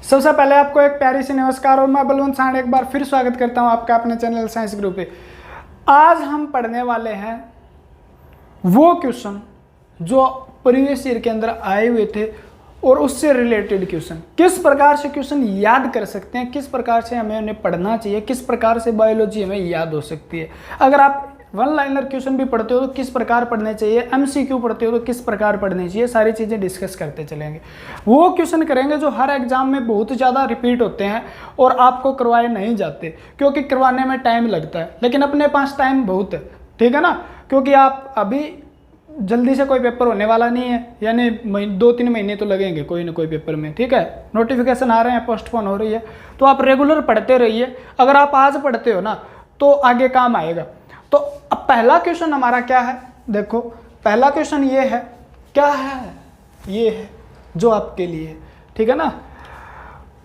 सबसे पहले आपको एक प्यारी सी नमस्कार और मैं बलवंत सांड एक बार फिर स्वागत करता हूं आपका अपने चैनल साइंस ग्रुप पे। आज हम पढ़ने वाले हैं वो क्वेश्चन जो प्रीवियस ईयर के अंदर आए हुए थे और उससे रिलेटेड क्वेश्चन। किस प्रकार से क्वेश्चन याद कर सकते हैं, किस प्रकार से हमें उन्हें पढ़ना चाहिए, किस प्रकार से बायोलॉजी हमें याद हो सकती है। अगर आप वन लाइनर क्वेश्चन भी पढ़ते हो तो किस प्रकार पढ़ने चाहिए, एमसीक्यू पढ़ते हो तो किस प्रकार पढ़ने चाहिए, सारी चीज़ें डिस्कस करते चलेंगे। वो क्वेश्चन करेंगे जो हर एग्जाम में बहुत ज़्यादा रिपीट होते हैं और आपको करवाए नहीं जाते क्योंकि करवाने में टाइम लगता है, लेकिन अपने पास टाइम बहुत है, ठीक है ना। क्योंकि आप अभी जल्दी से कोई पेपर होने वाला नहीं है, यानी 2-3 महीने तो लगेंगे कोई ना कोई पेपर में, ठीक है। नोटिफिकेशन आ रहे हैं, पोस्टपोन हो रही है, तो आप रेगुलर पढ़ते रहिए। अगर आप आज पढ़ते हो ना तो आगे काम आएगा। तो अब पहला क्वेश्चन हमारा क्या है, देखो पहला क्वेश्चन ये है, क्या है, ये है जो आपके लिए, ठीक है ना।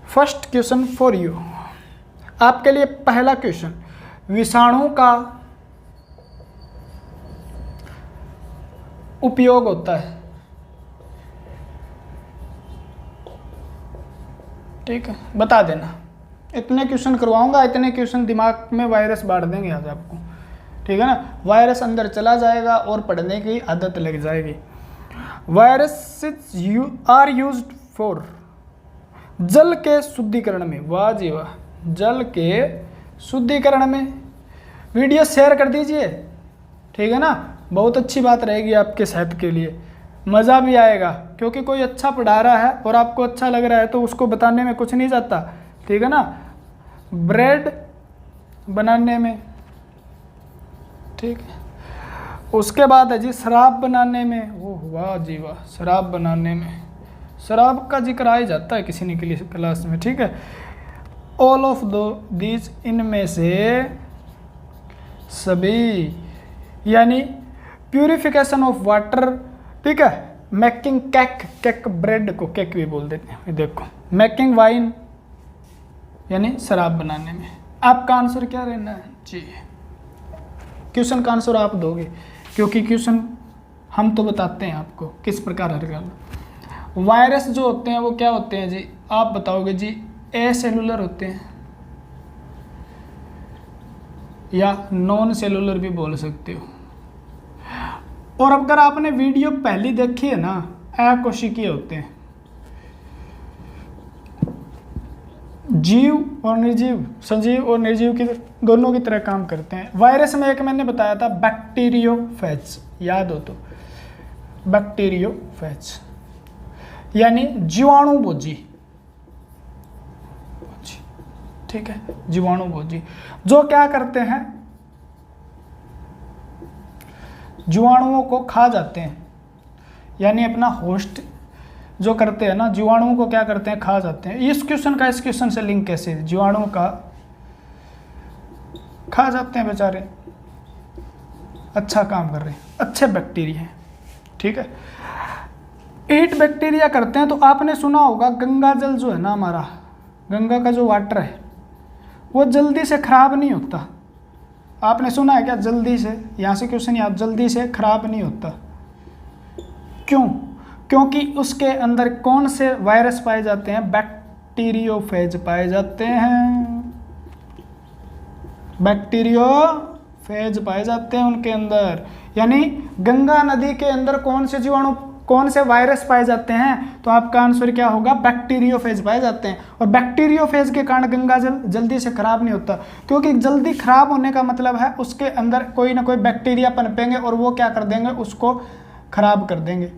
फर्स्ट क्वेश्चन फॉर यू, आपके लिए पहला क्वेश्चन, विषाणु का उपयोग होता है, ठीक है, बता देना। इतने क्वेश्चन करवाऊंगा, इतने क्वेश्चन दिमाग में वायरस बांट देंगे आज आपको, ठीक है ना। वायरस अंदर चला जाएगा और पढ़ने की आदत लग जाएगी। वायरस आर यूज्ड फॉर, जल के शुद्धिकरण में, वाह जी वाह, जल के शुद्धिकरण में। वीडियो शेयर कर दीजिए, ठीक है ना, बहुत अच्छी बात रहेगी आपके सेहत के लिए, मज़ा भी आएगा क्योंकि कोई अच्छा पढ़ा रहा है और आपको अच्छा लग रहा है तो उसको बताने में कुछ नहीं जाता, ठीक है ना। ब्रेड बनाने में, ठीक है। उसके बाद है जी शराब बनाने में, ओह वाह जी वाह, शराब बनाने में, शराब का जिक्र आ ही जाता है किसी न किसी क्लास में, ठीक है। ऑल ऑफ दीज, इनमें से सभी, यानी प्यूरिफिकेशन ऑफ वाटर, ठीक है। मेकिंग केक, केक ब्रेड को केक भी बोल देते हैं, देखो। मेकिंग वाइन यानी शराब बनाने में। आपका आंसर क्या रहना है जी, क्वेश्चन का आंसर आप दोगे क्योंकि क्वेश्चन हम तो बताते हैं आपको किस प्रकार हल करना। वायरस जो होते हैं वो क्या होते हैं जी, आप बताओगे जी, ए सेलुलर होते हैं या नॉन सेलुलर भी बोल सकते हो। और अगर आपने वीडियो पहली देखी है ना, अकोशिकीय होते हैं, जीव और निर्जीव, सजीव और निर्जीव की दोनों की तरह काम करते हैं। वायरस में एक मैंने बताया था बैक्टीरियोफेज, याद हो तो, बैक्टीरियोफेज यानी जीवाणुभोजी, ठीक है, जीवाणुभोजी, जो क्या करते हैं, जीवाणुओं को खा जाते हैं, यानी अपना होस्ट जो करते हैं ना, जीवाणुओं को क्या करते हैं, खा जाते हैं। इस क्वेश्चन का इस क्वेश्चन से लिंक कैसे, जीवाणुओं का खा जाते हैं बेचारे, अच्छा काम कर रहे हैं, अच्छे बैक्टीरिया हैं, ठीक है। ईट बैक्टीरिया करते हैं। तो आपने सुना होगा गंगा जल जो है ना, हमारा गंगा का जो वाटर है वो जल्दी से खराब नहीं होता। आपने सुना है क्या, जल्दी से, यहाँ से क्वेश्चन याद, जल्दी से खराब नहीं होता, क्यों? क्योंकि उसके अंदर कौन से वायरस पाए जाते हैं, बैक्टीरियोफेज पाए जाते हैं, बैक्टीरियोफेज पाए जाते हैं उनके अंदर। यानी गंगा नदी के अंदर कौन से जीवाणु, कौन से वायरस पाए जाते हैं, तो आपका आंसर क्या होगा, बैक्टीरियोफेज पाए जाते हैं। और बैक्टीरियोफेज के कारण गंगा जल जल्दी से खराब नहीं होता, क्योंकि जल्दी खराब होने का मतलब है उसके अंदर कोई ना कोई बैक्टीरिया पनपेंगे और वो क्या कर देंगे, उसको खराब कर देंगे,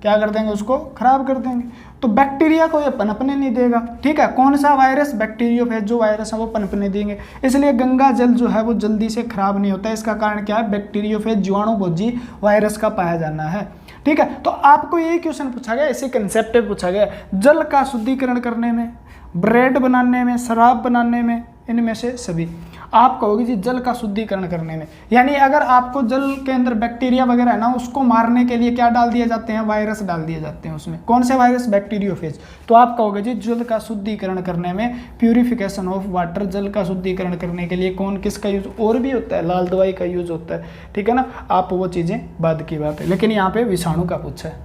क्या कर देंगे, उसको खराब कर देंगे। तो बैक्टीरिया को ये पनपने नहीं देगा, ठीक है। कौन सा वायरस, बैक्टीरियोफेज जो वायरस है वो पनपने देंगे, इसलिए गंगा जल जो है वो जल्दी से खराब नहीं होता। इसका कारण क्या है, बैक्टीरियोफेज जीवाणुभोजी वायरस का पाया जाना है, ठीक है। तो आपको यही क्वेश्चन पूछा गया, इसी कंसेप्ट पे पूछा गया, जल का शुद्धिकरण करने में, ब्रेड बनाने में, शराब बनाने में, इनमें से सभी। आप कहोगे जी जल का शुद्धिकरण करने में, यानी अगर आपको जल के अंदर बैक्टीरिया वगैरह है ना, उसको मारने के लिए क्या डाल दिए जाते हैं, वायरस डाल दिए जाते हैं उसमें। कौन से वायरस, बैक्टीरियोफेज। तो आप कहोगे जी जल का शुद्धिकरण करने में, प्यूरिफिकेशन ऑफ वाटर, जल का शुद्धिकरण करने के लिए कौन किसका यूज और भी होता है, लाल दवाई का यूज होता है, ठीक है ना। आप वो चीज़ें बाद की बात है, लेकिन यहाँ पे विषाणु का पूछा है,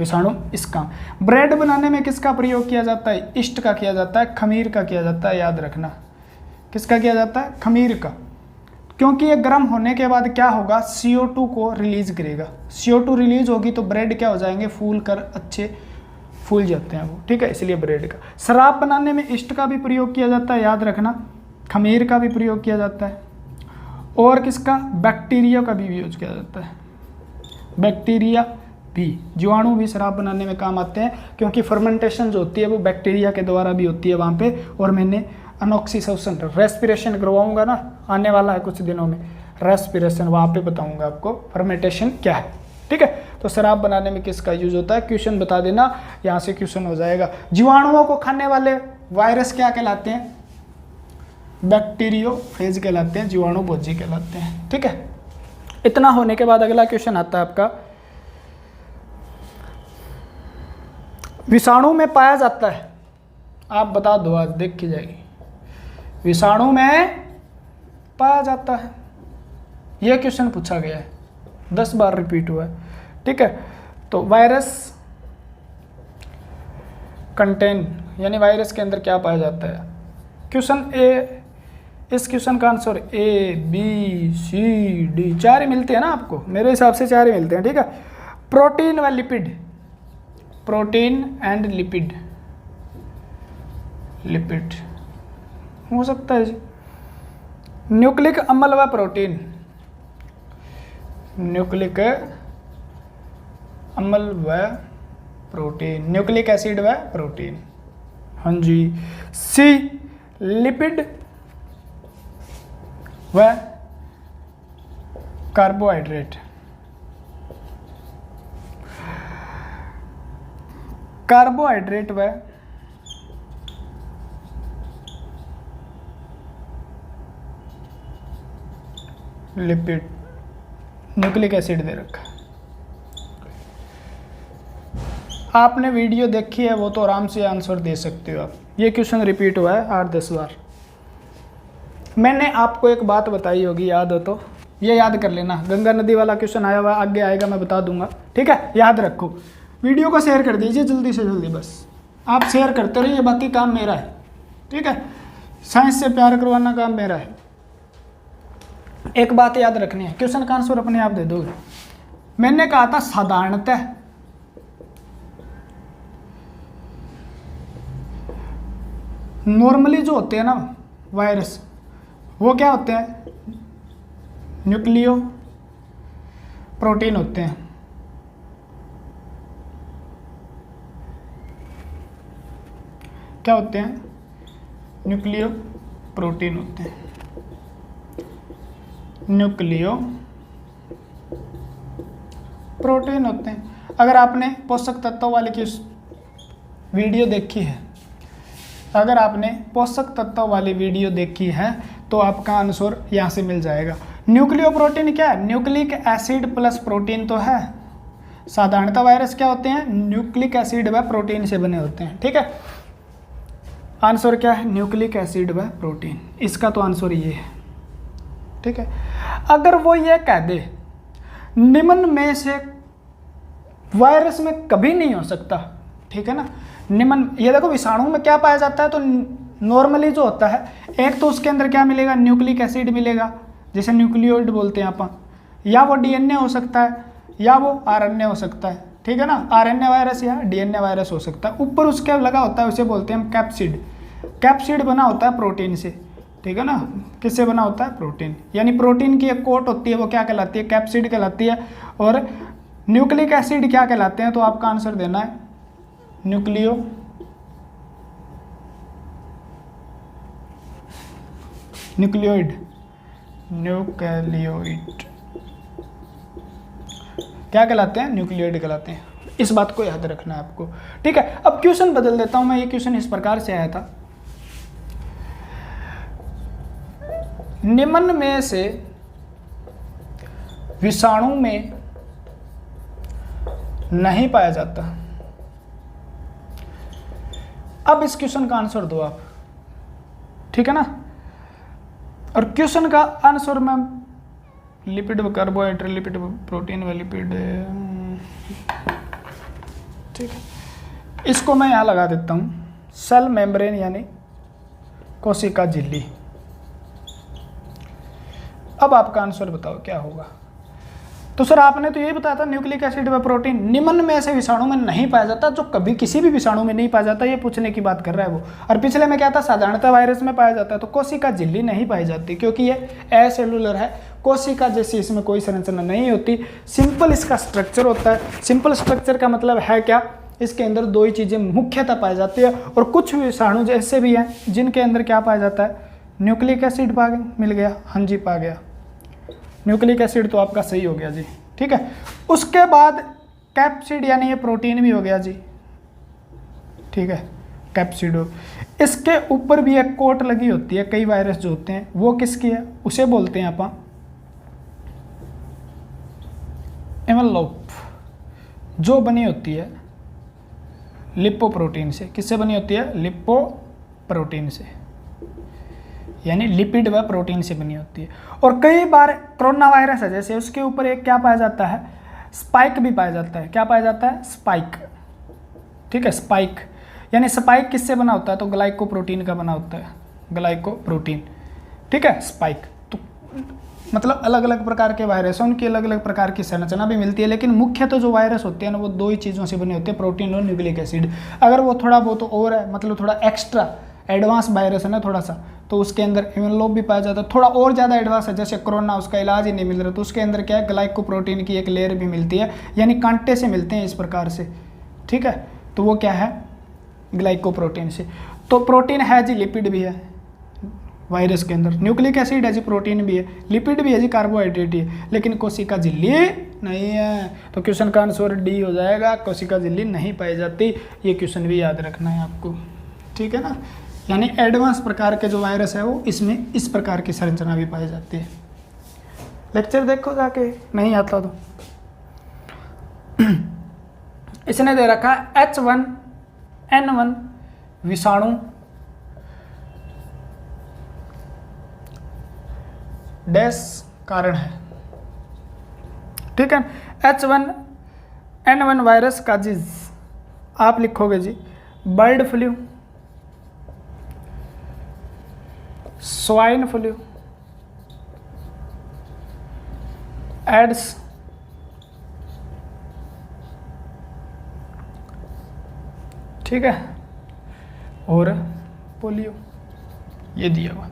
विषाणु इसका। ब्रेड बनाने में किसका प्रयोग किया जाता है? ईस्ट का किया जाता है, खमीर का किया जाता है, याद रखना। किसका किया जाता है? खमीर का। क्योंकि ये गर्म होने के बाद क्या होगा, CO2 को रिलीज करेगा। CO2 रिलीज होगी तो ब्रेड क्या हो जाएंगे, फूल कर अच्छे फूल जाते हैं वो, ठीक है, इसलिए ब्रेड का। शराब बनाने में ईस्ट का भी प्रयोग किया जाता है, याद रखना, खमीर का भी प्रयोग किया जाता है, और किसका, बैक्टीरिया का भी यूज किया जाता है। बैक्टीरिया भी, जीवाणु भी शराब बनाने में काम आते हैं, क्योंकि फर्मेंटेशन जो होती है वो बैक्टीरिया के द्वारा भी होती है वहाँ पे। और मैंने अनॉक्सीशोसन रेस्पिरेशन करवाऊंगा ना, आने वाला है कुछ दिनों में रेस्पिरेशन, वहाँ पे बताऊंगा आपको फर्मेंटेशन क्या है, ठीक है। तो शराब बनाने में किसका यूज होता है, क्वेश्चन बता देना, यहाँ से क्वेश्चन हो जाएगा। जीवाणुओं को खाने वाले वायरस क्या कहलाते हैं? बैक्टीरियोफेज कहलाते हैं, जीवाणु भोजी कहलाते हैं, ठीक है। इतना होने के बाद अगला क्वेश्चन आता है आपका, विषाणु में पाया जाता है, आप बता दो, आज देखी जाएगी। विषाणु में पाया जाता है, यह क्वेश्चन पूछा गया है, 10 बार रिपीट हुआ है, ठीक है। तो वायरस कंटेन, यानी वायरस के अंदर क्या पाया जाता है? क्वेश्चन ए, इस क्वेश्चन का आंसर ABCD 4 ही मिलते हैं ना आपको, मेरे हिसाब से 4 ही मिलते हैं, ठीक है। प्रोटीन व lipid, protein and lipid, lipid हो सकता है जी। न्यूक्लिक अम्ल व प्रोटीन, न्यूक्लिक अम्ल व प्रोटीन, न्यूक्लिक एसिड व प्रोटीन, हाँ जी। सी लिपिड व कार्बोहाइड्रेट, कार्बोहाइड्रेट व लिपिड, न्यूक्लिक एसिड दे रखा है। आपने वीडियो देखी है वो तो आराम से आंसर दे सकते हो आप। ये क्वेश्चन रिपीट हुआ है 8-10 बार। मैंने आपको एक बात बताई होगी, याद हो तो ये याद कर लेना। गंगा नदी वाला क्वेश्चन आया हुआ, आगे आएगा मैं बता दूंगा, ठीक है, याद रखो। वीडियो को शेयर कर दीजिए जल्दी से जल्दी, बस आप शेयर करते रहिए, बाकी काम मेरा है, ठीक है। साइंस से प्यार करवाना काम मेरा है। एक बात याद रखनी है, क्वेश्चन का आंसर अपने आप दे दोगे। मैंने कहा था साधारणतः नॉर्मली जो होते हैं ना वायरस, वो क्या होते हैं, न्यूक्लियो प्रोटीन होते हैं। क्या होते हैं, न्यूक्लियो प्रोटीन होते हैं, न्यूक्लियो प्रोटीन होते हैं। अगर आपने पोषक तत्वों वाली की वीडियो देखी है, अगर आपने पोषक तत्वों वाली वीडियो देखी है तो आपका आंसर यहाँ से मिल जाएगा। न्यूक्लियो प्रोटीन क्या है, न्यूक्लिक एसिड प्लस प्रोटीन तो है। साधारणतः वायरस क्या होते हैं, न्यूक्लिक एसिड व प्रोटीन से बने होते हैं, ठीक है। आंसर क्या है, न्यूक्लिक एसिड व प्रोटीन, इसका तो आंसर ये है, ठीक है। अगर वो ये कह दे निम्न में से वायरस में कभी नहीं हो सकता, ठीक है ना, निम्न, ये देखो विषाणु में क्या पाया जाता है, तो नॉर्मली जो होता है, एक तो उसके अंदर क्या मिलेगा, न्यूक्लिक एसिड मिलेगा, जिसे न्यूक्लियोइड बोलते हैं अपन, या वो DNA हो सकता है या वो RNA हो सकता है, ठीक है ना। RNA वायरस या DNA वायरस हो सकता है। ऊपर उसके लगा होता है, उसे बोलते हैं हम कैप्सिड। कैप्सिड बना होता है प्रोटीन से, ठीक है ना। किससे बना होता है, प्रोटीन, यानी प्रोटीन की एक कोट होती है, वो क्या कहलाती है, कैप्सिड कहलाती है। और न्यूक्लिक एसिड क्या कहलाते हैं, तो आपका आंसर देना है न्यूक्लियो न्यूक्लियोइड, न्यूक्लियोइड क्या कहलाते हैं, न्यूक्लियोइड कहलाते हैं। इस बात को याद रखना है आपको, ठीक है। अब क्वेश्चन बदल देता हूं मैं, ये क्वेश्चन इस प्रकार से आया था, निम्न में से विषाणु में नहीं पाया जाता। अब इस क्वेश्चन का आंसर दो आप, ठीक है ना। और क्वेश्चन का आंसर मैं लिपिड व कार्बोहाइड्रेट, लिपिड व प्रोटीन व लिपिड, ठीक है, इसको मैं यहाँ लगा देता हूँ, सेल मेम्ब्रेन यानी कोशिका झिल्ली। अब आपका आंसर बताओ क्या होगा। तो सर आपने तो यही बताया था न्यूक्लिक एसिड व प्रोटीन निम्न में से विषाणु में नहीं पाया जाता, जो कभी किसी भी विषाणु में नहीं पाया जाता, ये पूछने की बात कर रहा है वो। और पिछले में क्या था, साधारणतः वायरस में पाया जाता है। तो कोशिका झिल्ली नहीं पाई जाती क्योंकि ये एसेलुलर है, कोशिका जैसी इसमें कोई संरचना नहीं होती, सिंपल इसका स्ट्रक्चर होता है। सिंपल स्ट्रक्चर का मतलब है क्या, इसके अंदर दो ही चीज़ें मुख्यतः पाई जाती है। और कुछ विषाणु जैसे भी हैं जिनके अंदर क्या पाया जाता है, न्यूक्लिक एसिड मिल गया, हाँ जी पा गया, न्यूक्लिक एसिड तो आपका सही हो गया जी। ठीक है, उसके बाद कैप्सिड यानी ये प्रोटीन भी हो गया जी। ठीक है, कैप्सिड हो, इसके ऊपर भी एक कोट लगी होती है, कई वायरस जो होते हैं वो किसकी है, उसे बोलते हैं अपन एनवेलप, जो बनी होती है लिपोप्रोटीन से। किससे बनी होती है, लिपोप्रोटीन से, यानी लिपिड व प्रोटीन से बनी होती है। और कई बार कोरोना वायरस है जैसे, उसके ऊपर एक क्या पाया जाता है, स्पाइक भी पाया जाता है। क्या पाया जाता है, स्पाइक। ठीक है, स्पाइक यानी स्पाइक किससे बना होता है, तो ग्लाइकोप्रोटीन का बना होता है, ग्लाइकोप्रोटीन। ठीक है, स्पाइक। तो मतलब अलग अलग प्रकार के वायरस हैं, उनकी अलग अलग प्रकार की संरचना भी मिलती है, लेकिन मुख्य तो जो वायरस होते हैं ना वो दो ही चीज़ों से बने होते हैं, प्रोटीन और न्यूक्लिक एसिड। अगर वो थोड़ा बहुत और है, मतलब थोड़ा एक्स्ट्रा एडवांस वायरस है ना थोड़ा सा, तो उसके अंदर एनवेलप भी पाया जाता है। थोड़ा और ज़्यादा एडवांस है जैसे कोरोना, उसका इलाज ही नहीं मिल रहा, तो उसके अंदर क्या है, ग्लाइकोप्रोटीन की एक लेयर भी मिलती है, यानी कांटे से मिलते हैं इस प्रकार से। ठीक है, तो वो क्या है, ग्लाइकोप्रोटीन से। तो प्रोटीन है जी, लिपिड भी है वायरस के अंदर, न्यूक्लिक एसिड है जी, प्रोटीन भी है, लिपिड भी है जी, कार्बोहाइड्रेट है, लेकिन कोशिका झिल्ली नहीं है। तो क्वेश्चन का आंसर डी हो जाएगा, कोशिका झिल्ली नहीं पाई जाती। ये क्वेश्चन भी याद रखना है आपको। ठीक है ना, यानी एडवांस प्रकार के जो वायरस है वो इसमें इस प्रकार की संरचना भी पाई जाती है। लेक्चर देखो जाके, नहीं आता तो। इसने दे रखा H1N1 विषाणु डैश कारण है। ठीक है, H1N1 वायरस का जिज आप लिखोगे जी, bird flu, swine flu, AIDS, ठीक है, और पोलियो, ये दिया हुआ।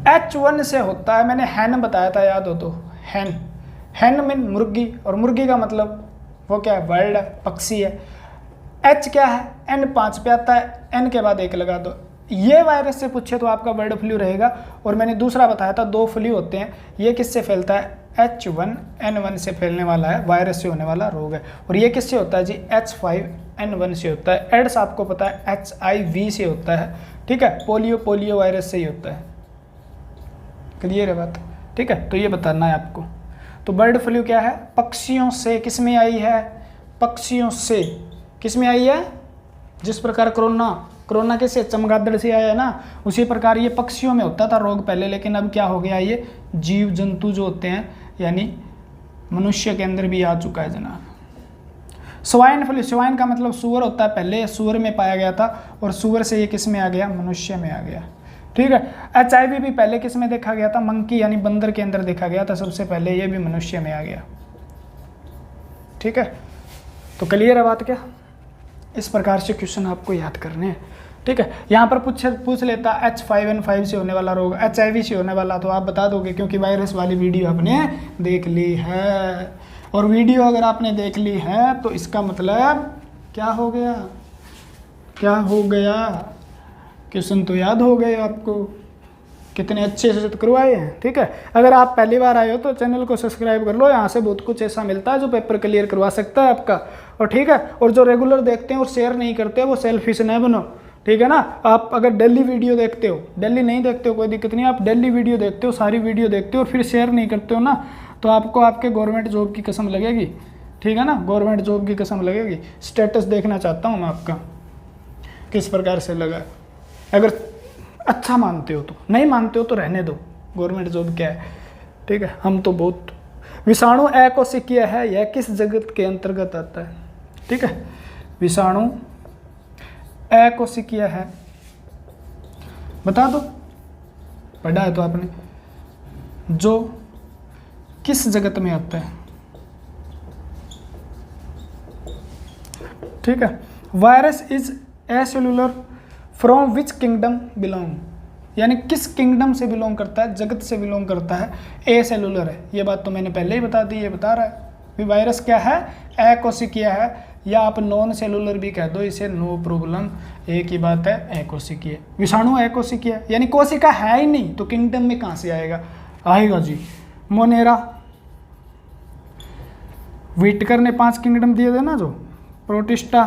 H1 से होता है, मैंने हैन बताया था, याद हो तो, हैन, हैन मीन मुर्गी, और मुर्गी का मतलब वो क्या है, बर्ड, पक्षी है। H क्या है, N 5 पे आता है, N के बाद 1 लगा दो। ये वायरस से पूछे तो आपका बर्ड फ्लू रहेगा। और मैंने दूसरा बताया था, 2 फ्लू होते हैं, ये किससे फैलता है, H1N1 से फैलने वाला है, वायरस से होने वाला रोग है। और ये किससे होता है जी, H5N1 से होता है। एड्स आपको पता है HIV से होता है। ठीक है, पोलियो वायरस से ही होता है। क्लियर है बात। ठीक है, तो ये बताना है आपको। तो बर्ड फ्लू क्या है, पक्षियों से, किस में आई है, पक्षियों से, किस में आई है, जिस प्रकार कोरोना कैसे चमगादड़ से आया है ना, उसी प्रकार ये पक्षियों में होता था रोग पहले, लेकिन अब क्या हो गया, ये जीव जंतु जो होते हैं यानी मनुष्य के अंदर भी आ चुका है जनाब। स्वाइन फ्लू, स्वाइन का मतलब सूअर होता है, पहले सूअर में पाया गया था, और सूअर से ये किस में आ गया, मनुष्य में आ गया। ठीक है, HIV भी पहले किस में देखा गया था, मंकी यानी बंदर के अंदर देखा गया था सबसे पहले, ये भी मनुष्य में आ गया। ठीक है, तो क्लियर है बात क्या। इस प्रकार से क्वेश्चन आपको याद करने हैं। ठीक है, यहाँ पर पूछ लेता H5N5 से होने वाला रोग, HIV से होने वाला, तो आप बता दोगे क्योंकि वायरस वाली वीडियो आपने देख ली है। और वीडियो अगर आपने देख ली है तो इसका मतलब क्या हो गया, क्या हो गया, क्वेश्चन तो याद हो गए आपको, कितने अच्छे से करवाए हैं। ठीक है, अगर आप पहली बार आए हो तो चैनल को सब्सक्राइब कर लो, यहाँ से बहुत कुछ ऐसा मिलता है जो पेपर क्लियर करवा सकता है आपका। और ठीक है, और जो रेगुलर देखते हैं और शेयर नहीं करते वो सेल्फिश न बनो। ठीक है ना, आप अगर डेली वीडियो देखते हो, डेली नहीं देखते हो कोई दिक्कत नहीं, आप डेली वीडियो देखते हो, सारी वीडियो देखते हो और फिर शेयर नहीं करते हो ना, तो आपको आपके गवर्नमेंट जॉब की कसम लगेगी। ठीक है ना, गवर्नमेंट जॉब की कसम लगेगी। स्टेटस देखना चाहता हूँ मैं आपका किस प्रकार से लगा। अगर अच्छा मानते हो तो, नहीं मानते हो तो रहने दो, गवर्नमेंट जॉब क्या है। ठीक है, हम तो बहुत। विषाणु अकोशिकीय है, यह किस जगत के अंतर्गत आता है, ठीक है। विषाणु अकोशिकीय है, बता दो, पढ़ा है तो आपने, जो किस जगत में आता है, ठीक है। Virus is acellular from which kingdom belong, यानी किस किंगडम से बिलोंग करता है, जगत से बिलोंग करता है, ए सेलुलर है। ये बात तो मैंने पहले ही बता दी, ये बता रहा है कि वायरस क्या है, अकोशिकीय है, या आप नॉन सेलुलर भी कह दो इसे, नो प्रॉब्लम, एक ही बात है, अकोशिकीय। विषाणु अकोशिकीय यानी कोशिका है ही नहीं तो किंगडम में कहाँ से आएगा, आएगा जी। मोनेरा, व्हिटकर ने 5 किंगडम दिए थे ना, जो प्रोटिस्टा,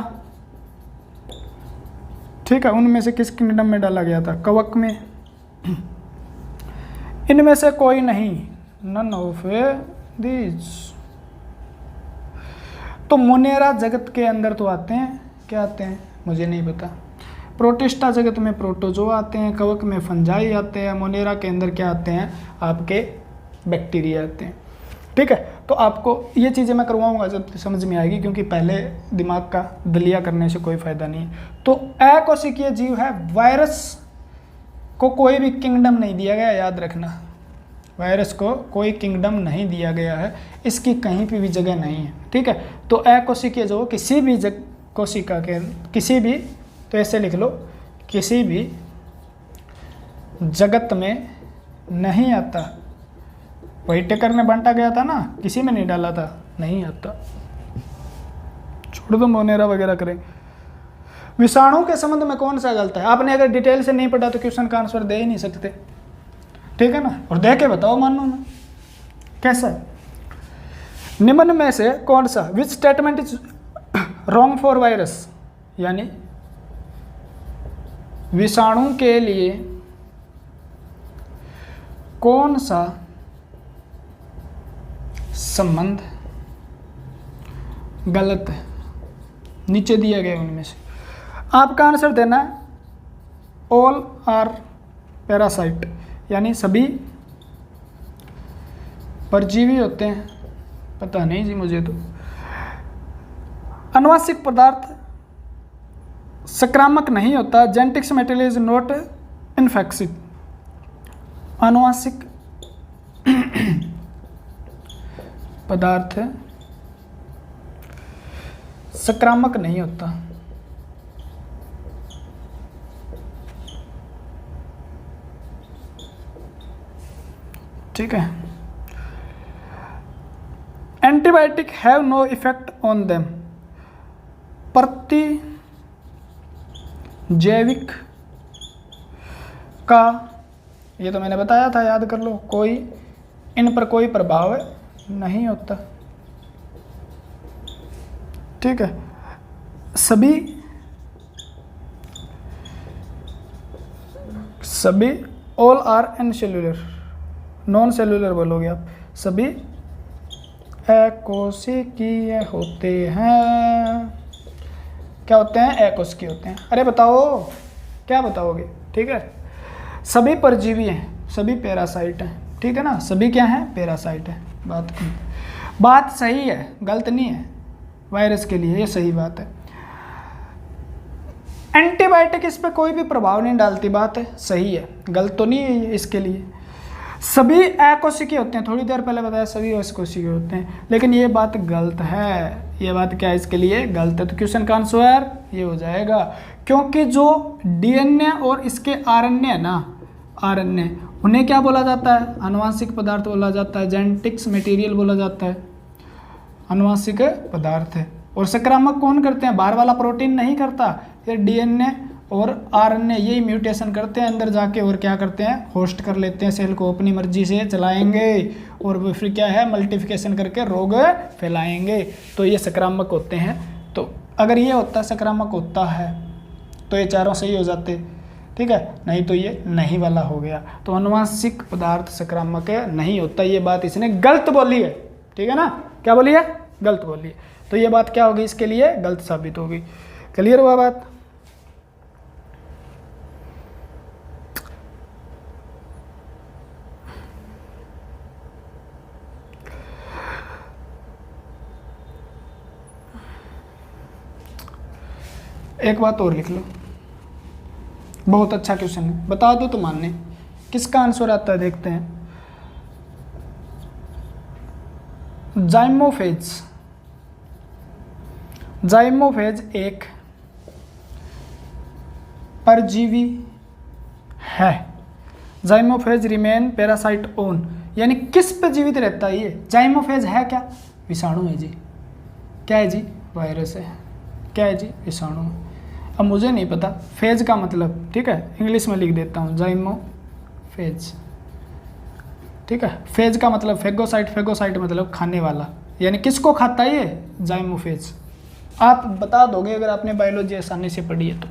ठीक है, उनमें से किस किंगडम में डाला गया था, कवक में। इनमें से कोई नहीं, नन ऑफ दीज। तो मोनेरा जगत के अंदर तो आते हैं, क्या आते हैं मुझे नहीं पता। प्रोटिस्टा जगत में प्रोटोजो आते हैं, कवक में फंजाई आते हैं, मोनेरा के अंदर क्या आते हैं, आपके बैक्टीरिया आते हैं, ठीक है। तो आपको ये चीज़ें मैं करवाऊंगा जब समझ में आएगी, क्योंकि पहले दिमाग का दलिया करने से कोई फायदा नहीं है। तो अकोशिकीय जीव है, वायरस को कोई भी किंगडम नहीं दिया गया, याद रखना, वायरस को कोई किंगडम नहीं दिया गया है, इसकी कहीं पे भी जगह नहीं है, ठीक है। तो अकोशिकीय जो किसी भी कोशिका के किसी भी, तो ऐसे लिख लो, किसी भी जगत में नहीं आता। व्हिटेकर ने बांटा गया था ना, किसी में नहीं डाला था, नहीं आता, छोड़ दो, मोनेरा वगैरह करें। विषाणु के संबंध में कौन सा गलत है, आपने अगर डिटेल से नहीं पढ़ा तो क्वेश्चन का आंसर दे ही नहीं सकते, ठीक है ना। और दे के बताओ, मानो ना कैसा है। निम्न में से कौन सा, which statement is wrong for virus, यानी विषाणु के लिए कौन सा संबंध गलत है, नीचे दिया गया उनमें से आपका आंसर देना है। ऑल आर पैरासाइट, यानी सभी परजीवी होते हैं, पता नहीं जी मुझे तो। अनुवांशिक पदार्थ संक्रामक नहीं होता, genetics material is not infective, अनुवांशिक पदार्थ संक्रामक नहीं होता, ठीक है। Antibiotic have no effect on them, प्रति जैविक का, ये तो मैंने बताया था, याद कर लो, कोई इन पर कोई प्रभाव नहीं होता, ठीक है। सभी all are an cellular, non cellular बोलोगे आप, सभी अकोशिकीय होते हैं, क्या होते हैं, अकोशिकीय होते हैं। अरे बताओ, क्या बताओगे, ठीक है। सभी परजीवी हैं, सभी पैरासाइट हैं, ठीक है ना, सभी क्या हैं, पैरासाइट हैं। बात सही है, गलत नहीं है, वायरस के लिए ये सही बात है। एंटीबायोटिक इस पे कोई भी प्रभाव नहीं डालती, बात है सही है, गलत तो नहीं है ये इसके लिए। सभी अकोशिकीय होते हैं, थोड़ी देर पहले बताया सभी अकोशिकीय होते हैं, लेकिन ये बात गलत है, ये बात क्या है, इसके लिए गलत है। तो क्वेश्चन का आंसर ये हो जाएगा, क्योंकि जो डीएनए और इसके आरएनए है ना, आरएनए, उन्हें क्या बोला जाता है, आनुवांशिक पदार्थ बोला जाता है, जेनेटिक्स मटेरियल बोला जाता है, आनुवांशिक पदार्थ है। और संक्रामक कौन करते हैं, बाहर वाला प्रोटीन नहीं करता, ये डीएनए और आरएनए यही म्यूटेशन करते हैं अंदर जाके, और क्या करते हैं, होस्ट कर लेते हैं सेल को, अपनी मर्जी से चलाएंगे, और वो फिर क्या है, मल्टीप्लिकेशन करके रोग फैलाएंगे। तो ये संक्रामक होते हैं। तो अगर ये होता, संक्रामक होता है, तो ये चारों सही हो जाते, ठीक है, नहीं तो ये नहीं वाला हो गया। तो आनुवांशिक पदार्थ संक्रामक नहीं होता, ये बात इसने गलत बोली है, ठीक है ना, क्या बोली है, गलत बोली है। तो ये बात क्या होगी, इसके लिए गलत साबित होगी। क्लियर हुआ बात। एक बात और लिख लो, बहुत अच्छा क्वेश्चन है, बता दो तो मानने। किसका आंसर आता है देखते हैं। जाइमोफेज, जाइमोफेज एक परजीवी है। जाइमोफेज रिमेन पैरासाइट ओन, यानी किस पे जीवित रहता है ये? जाइमोफेज है क्या? विषाणु है जी। क्या है जी? वायरस है। क्या है जी? विषाणु है। अब मुझे नहीं पता फेज का मतलब, ठीक है, इंग्लिश में लिख देता हूँ जाइमोफेज, ठीक है। फेज का मतलब फेगोसाइट, फेगोसाइट मतलब खाने वाला, यानी किसको खाता है ये? जाइमोफेज। आप बता दोगे अगर आपने बायोलॉजी आसानी से पढ़ी है तो।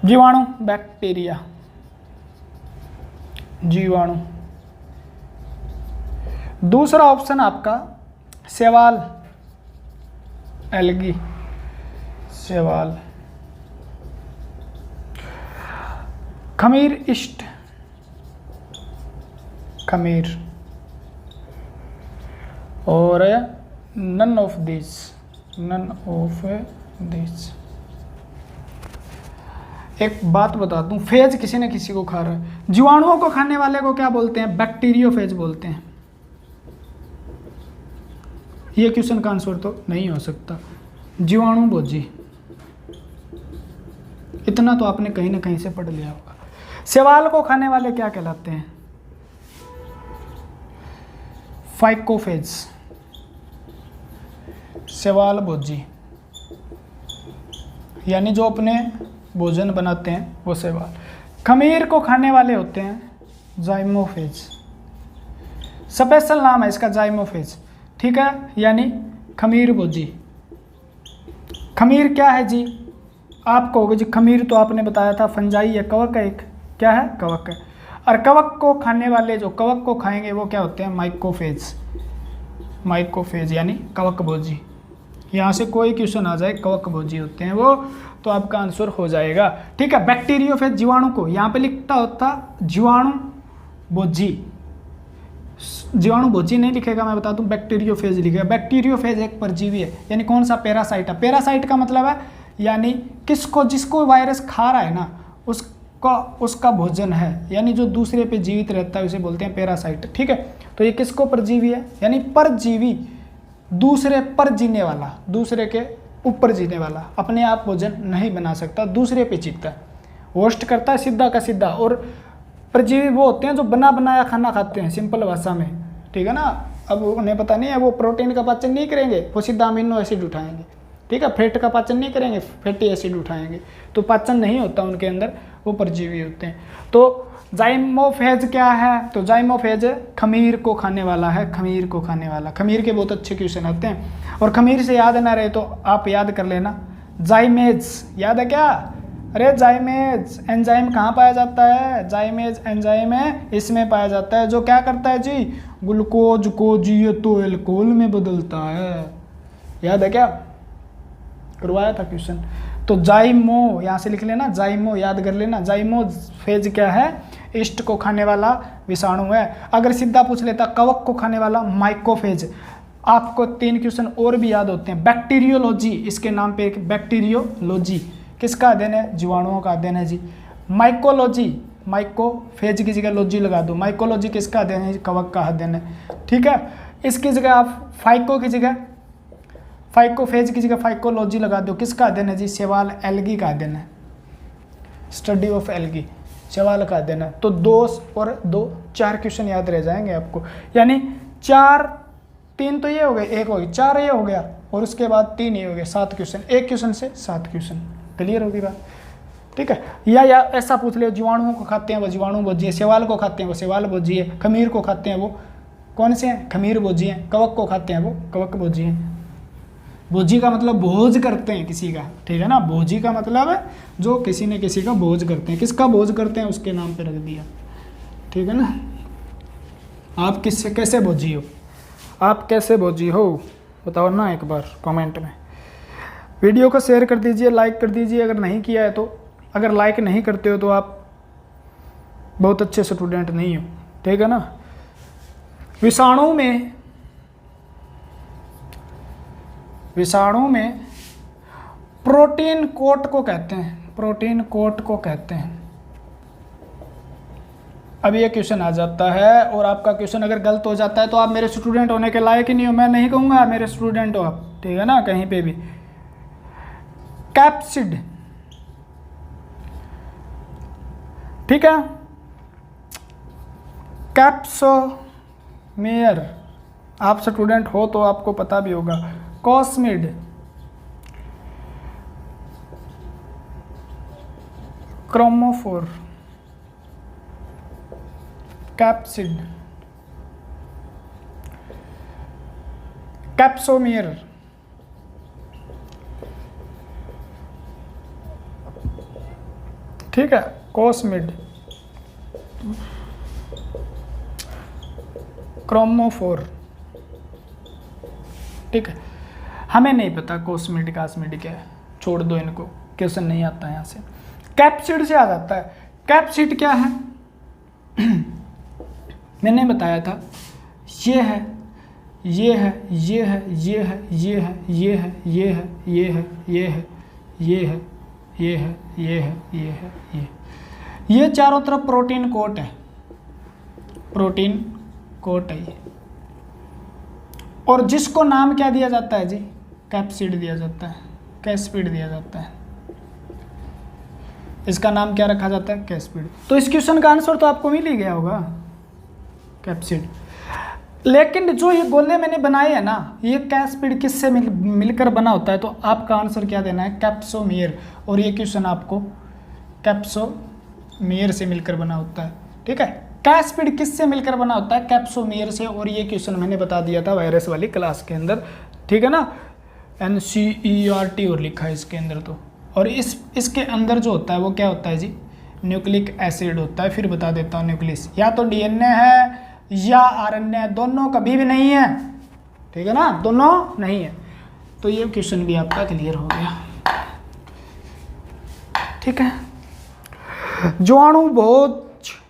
जीवाणु, बैक्टीरिया, जीवाणु। दूसरा ऑप्शन आपका शैवाल, एल्गी, शैवाल। खमीर, ईस्ट, खमीर। और none of this, none of this. एक बात बता दूं, फेज किसी न किसी को खा रहा है। जीवाणुओं को खाने वाले को क्या बोलते हैं? बैक्टीरियोफेज बोलते हैं। ये क्वेश्चन का आंसर तो नहीं हो सकता। जीवाणु भोजी, इतना तो आपने कहीं ना कहीं से पढ़ लिया होगा। शैवाल को खाने वाले क्या कहलाते हैं? फाइकोफेज, शैवाल भोजी, यानी जो अपने भोजन बनाते हैं वो शैवाल। खमीर को खाने वाले होते हैं जाइमोफेज, स्पेशल नाम है इसका जाइमोफेज, ठीक है, यानी खमीर भोजी। खमीर क्या है जी? आप कहोगे जी खमीर तो आपने बताया था फंजाई या कवक है एक, क्या है? कवक है। और कवक को खाने वाले, जो कवक को खाएंगे वो क्या होते हैं? माइकोफेज, माइकोफेज यानी कवक भोजी। यहाँ से कोई क्वेश्चन आ जाए कवक भोजी होते हैं वो, तो आपका आंसर हो जाएगा, ठीक है। बैक्टीरियोफेज जीवाणु को, यहाँ पे लिखता होता जीवाणु भोजी, जीवाणु भोजी नहीं लिखेगा, मैं बता दूं बैक्टीरियोफेज लिखेगा। बैक्टीरियोफेज एक परजीवी है, यानी कौन सा? पैरासाइट है। पैरासाइट का मतलब है यानी किसको, जिसको वायरस खा रहा है ना उसका भोजन है, यानी जो दूसरे पे जीवित रहता है उसे बोलते हैं पैरासाइट, ठीक है। तो ये किसको परजीवी है? यानी परजीवी, दूसरे पर जीने वाला, दूसरे के ऊपर जीने वाला, अपने आप भोजन नहीं बना सकता, दूसरे पे जीता है, होस्ट करता है सीधा का सीधा। और परजीवी वो होते हैं जो बना बनाया खाना खाते हैं, सिंपल भाषा में, ठीक है ना। अब उन्हें पता नहीं है, वो प्रोटीन का पाचन नहीं करेंगे, वो सीधा अमीनो एसिड उठाएंगे, ठीक है। फैट का पाचन नहीं करेंगे, फैटी एसिड उठाएंगे, तो पाचन नहीं होता उनके अंदर, वो परजीवी होते हैं। तो जाइमोफेज क्या है? तो जाइमोफेज खमीर को खाने वाला है, खमीर को खाने वाला। खमीर के बहुत अच्छे क्वेश्चन आते हैं, और खमीर से याद ना रहे तो आप याद कर लेना जाइमेज, याद है क्या? अरे जाइमेज एंजाइम कहाँ पाया जाता है? जाइमेज एंजाइम है, इसमें पाया जाता है, जो क्या करता है जी? ग्लूकोज को जी तो एल्कोहल में बदलता है, याद है क्या? करवाया था क्वेश्चन। तो जाइमो यहाँ से लिख लेना, जाइमो याद कर लेना। जाइमो फेज क्या है? ईस्ट को खाने वाला विषाणु है। अगर सीधा पूछ लेता कवक को खाने वाला माइकोफेज। आपको 3 क्वेश्चन और भी याद होते हैं। बैक्टीरियोलॉजी, इसके नाम पे एक बैक्टीरियोलॉजी किसका अध्ययन है? जीवाणुओं का अध्ययन है जी। माइकोलॉजी, माइकोफेज की जगह लॉजी लगा दो। माइकोलॉजी किसका अध्ययन है? कवक का अध्ययन है, ठीक है। इसकी जगह आप फाइको की जगह, फाइकोफेज की जगह फाइकोलॉजी लगा दो। किसका अध्ययन है जी? शैवाल, एल्गी का अध्ययन है, स्टडी ऑफ एल्गी, शैवाल का अध्ययन है। तो 2 और 2 4 क्वेश्चन याद रह जाएंगे आपको, यानी 4, 3 तो ये हो गए, 1 हो गई, 4 ये हो गया, और उसके बाद 3 ये हो गए, 7 क्वेश्चन। 1 क्वेश्चन से 7 क्वेश्चन, क्लियर होगी बात, ठीक है। या ऐसा पूछ ले, जीवाणुओं को खाते हैं वो जीवाणु भोजी है, शैवाल को खाते हैं वो शैवाल भोजी है, खमीर को खाते हैं वो कौन से हैं? खमीर भोजी हैं, कवक को खाते हैं वो कवक भोजी हैं। भोजी का मतलब भोज करते हैं किसी का, ठीक है ना। भोजी का मतलब है जो किसी न किसी का भोज करते हैं, किसका भोज करते हैं उसके नाम पे रख दिया, ठीक है ना। आप किससे कैसे भोजी हो? आप कैसे भोजी हो बताओ ना एक बार कमेंट में। वीडियो को शेयर कर दीजिए, लाइक कर दीजिए अगर नहीं किया है तो। अगर लाइक नहीं करते हो तो आप बहुत अच्छे स्टूडेंट नहीं हो, ठीक है ना। विषाणु में प्रोटीन कोट को कहते हैं, प्रोटीन कोट को कहते हैं। अब ये क्वेश्चन आ जाता है और आपका क्वेश्चन अगर गलत हो जाता है तो आप मेरे स्टूडेंट होने के लायक ही नहीं हो। मैं नहीं कहूँगा मेरे स्टूडेंट हो आप, ठीक है ना, कहीं पे भी। कैप्सिड, ठीक है, कैप्सोमेयर, आप स्टूडेंट हो तो आपको पता भी होगा। कॉस्मिड, क्रोमोफोर, कैप्सिड, कैप्सोमेयर, ठीक है, कॉस्मिड, क्रोमोफोर, ठीक है। हमें नहीं पता कॉस्मिड कास्मिड क्या है, छोड़ दो इनको, क्वेश्चन नहीं आता है यहाँ से। कैप्सिड से आ जाता है। कैप्सिड क्या है मैंने बताया था, ये है, ये है, ये है, ये है, ये है, ये है, ये है, ये है, ये है, ये है, ये है, ये है, ये है, ये चारों तरफ प्रोटीन कोट है, प्रोटीन कोट है ये। और जिसको नाम क्या दिया जाता है जी, कैप्सिड दिया जाता है, कैस्पिड दिया जाता है, इसका नाम क्या रखा जाता है, कैस्पिड। तो इस क्वेश्चन का आंसर तो आपको मिल ही गया होगा, कैप्सिड। लेकिन जो ये गोले मैंने बनाए हैं ना, ये कैस्पिड किससे मिलकर बना होता है, तो आपका आंसर क्या देना है, कैप्सोमेयर। और ये क्वेश्चन आपको कैप्सोमेयर से मिलकर बना होता है, ठीक है। कैस्पिड किससे मिलकर बना होता है, कैप्सोमेयर से। और ये क्वेश्चन मैंने बता दिया था वायरस वाली क्लास के अंदर, ठीक है ना, NCERT और लिखा है इसके अंदर तो। और इसके अंदर जो होता है वो क्या होता है जी, न्यूक्लिक एसिड होता है। फिर बता देता हूँ, न्यूक्लियस या तो DNA है या RNA, दोनों कभी भी नहीं है, ठीक है ना, दोनों नहीं है। तो ये क्वेश्चन भी आपका क्लियर हो गया, ठीक है। जीवाणु भोज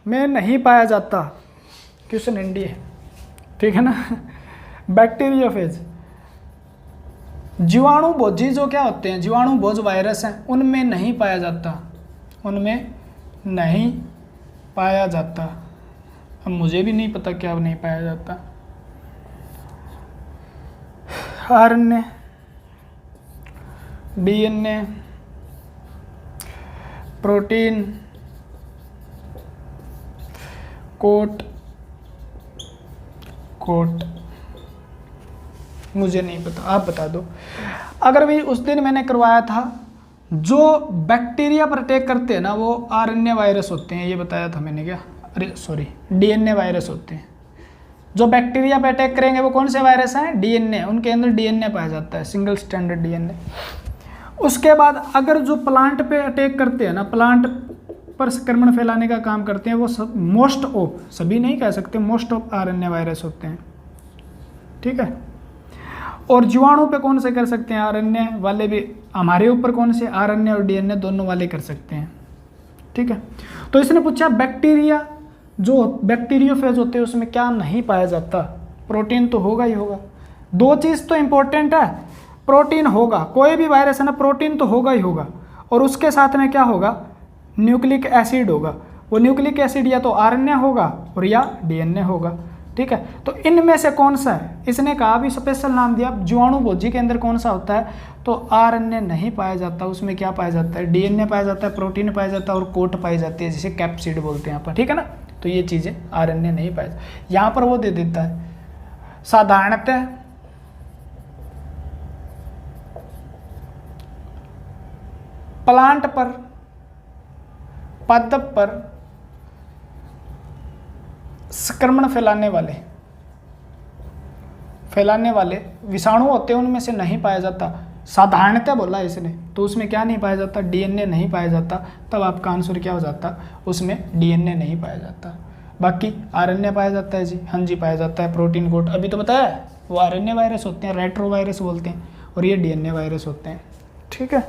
में नहीं पाया जाता, क्वेश्चन ND है, ठीक है ना। बैक्टीरियोफेज, जीवाणु भोजी जो क्या होते हैं, जीवाणु भोज वायरस हैं, उनमें नहीं पाया जाता, उनमें नहीं पाया जाता। अब मुझे भी नहीं पता क्या नहीं पाया जाता। RNA, DNA, protein coat, coat मुझे नहीं पता, आप बता दो। अगर भी उस दिन मैंने करवाया था, जो बैक्टीरिया पर अटैक करते हैं ना वो RNA वायरस होते हैं, ये बताया था मैंने क्या, अरे सॉरी, DNA वायरस होते हैं। जो बैक्टीरिया पर अटैक करेंगे वो कौन से वायरस हैं, DNA, उनके अंदर DNA पाया जाता है, सिंगल स्टैंडर्ड DNA। उसके बाद अगर जो प्लांट पे अटैक करते हैं ना, प्लांट पर संक्रमण फैलाने का काम करते हैं, वो सब मोस्ट ऑफ, सभी नहीं कह सकते, मोस्ट ऑफ RNA वायरस होते हैं, ठीक है। और जीवाणु पे कौन से कर सकते हैं, RNA वाले भी, हमारे ऊपर कौन से, RNA और DNA दोनों वाले कर सकते हैं, ठीक है। तो इसने पूछा बैक्टीरिया, जो बैक्टीरियोफेज होते हैं उसमें क्या नहीं पाया जाता, प्रोटीन तो होगा ही होगा। दो चीज़ तो इंपॉर्टेंट है, प्रोटीन होगा, कोई भी वायरस है ना, प्रोटीन तो होगा ही होगा, और उसके साथ में क्या होगा, न्यूक्लिक एसिड होगा। वो न्यूक्लिक एसिड या तो RNA होगा और या DNA होगा, ठीक है। तो इनमें से कौन सा है, इसने कहा भी स्पेशल नाम दिया, जीवाणु भोजी के अंदर कौन सा होता है, तो RNA नहीं पाया जाता, उसमें क्या पाया जाता है, DNA पाया जाता है, प्रोटीन पाया जाता है और कोट पाई जाती है, जिसे कैप्सिड बोलते हैं यहाँ पर, ठीक है ना। तो ये चीज़ें RNA नहीं पाया जाता। यहाँ पर वो दे देता है, साधारणतः प्लांट पर, पादप पर संक्रमण फैलाने वाले विषाणु होते हैं, उनमें से नहीं पाया जाता। साधारणतः बोला इसने, तो उसमें क्या नहीं पाया जाता, DNA नहीं पाया जाता। तब आपका आंसर क्या हो जाता, उसमें DNA नहीं पाया जाता। बाकी RNA पाया जाता है जी, हाँ जी पाया जाता है, प्रोटीन कोट अभी तो बताया है, वो RNA वायरस होते हैं, रेट्रो वायरस बोलते हैं, और ये DNA वायरस होते हैं, ठीक है।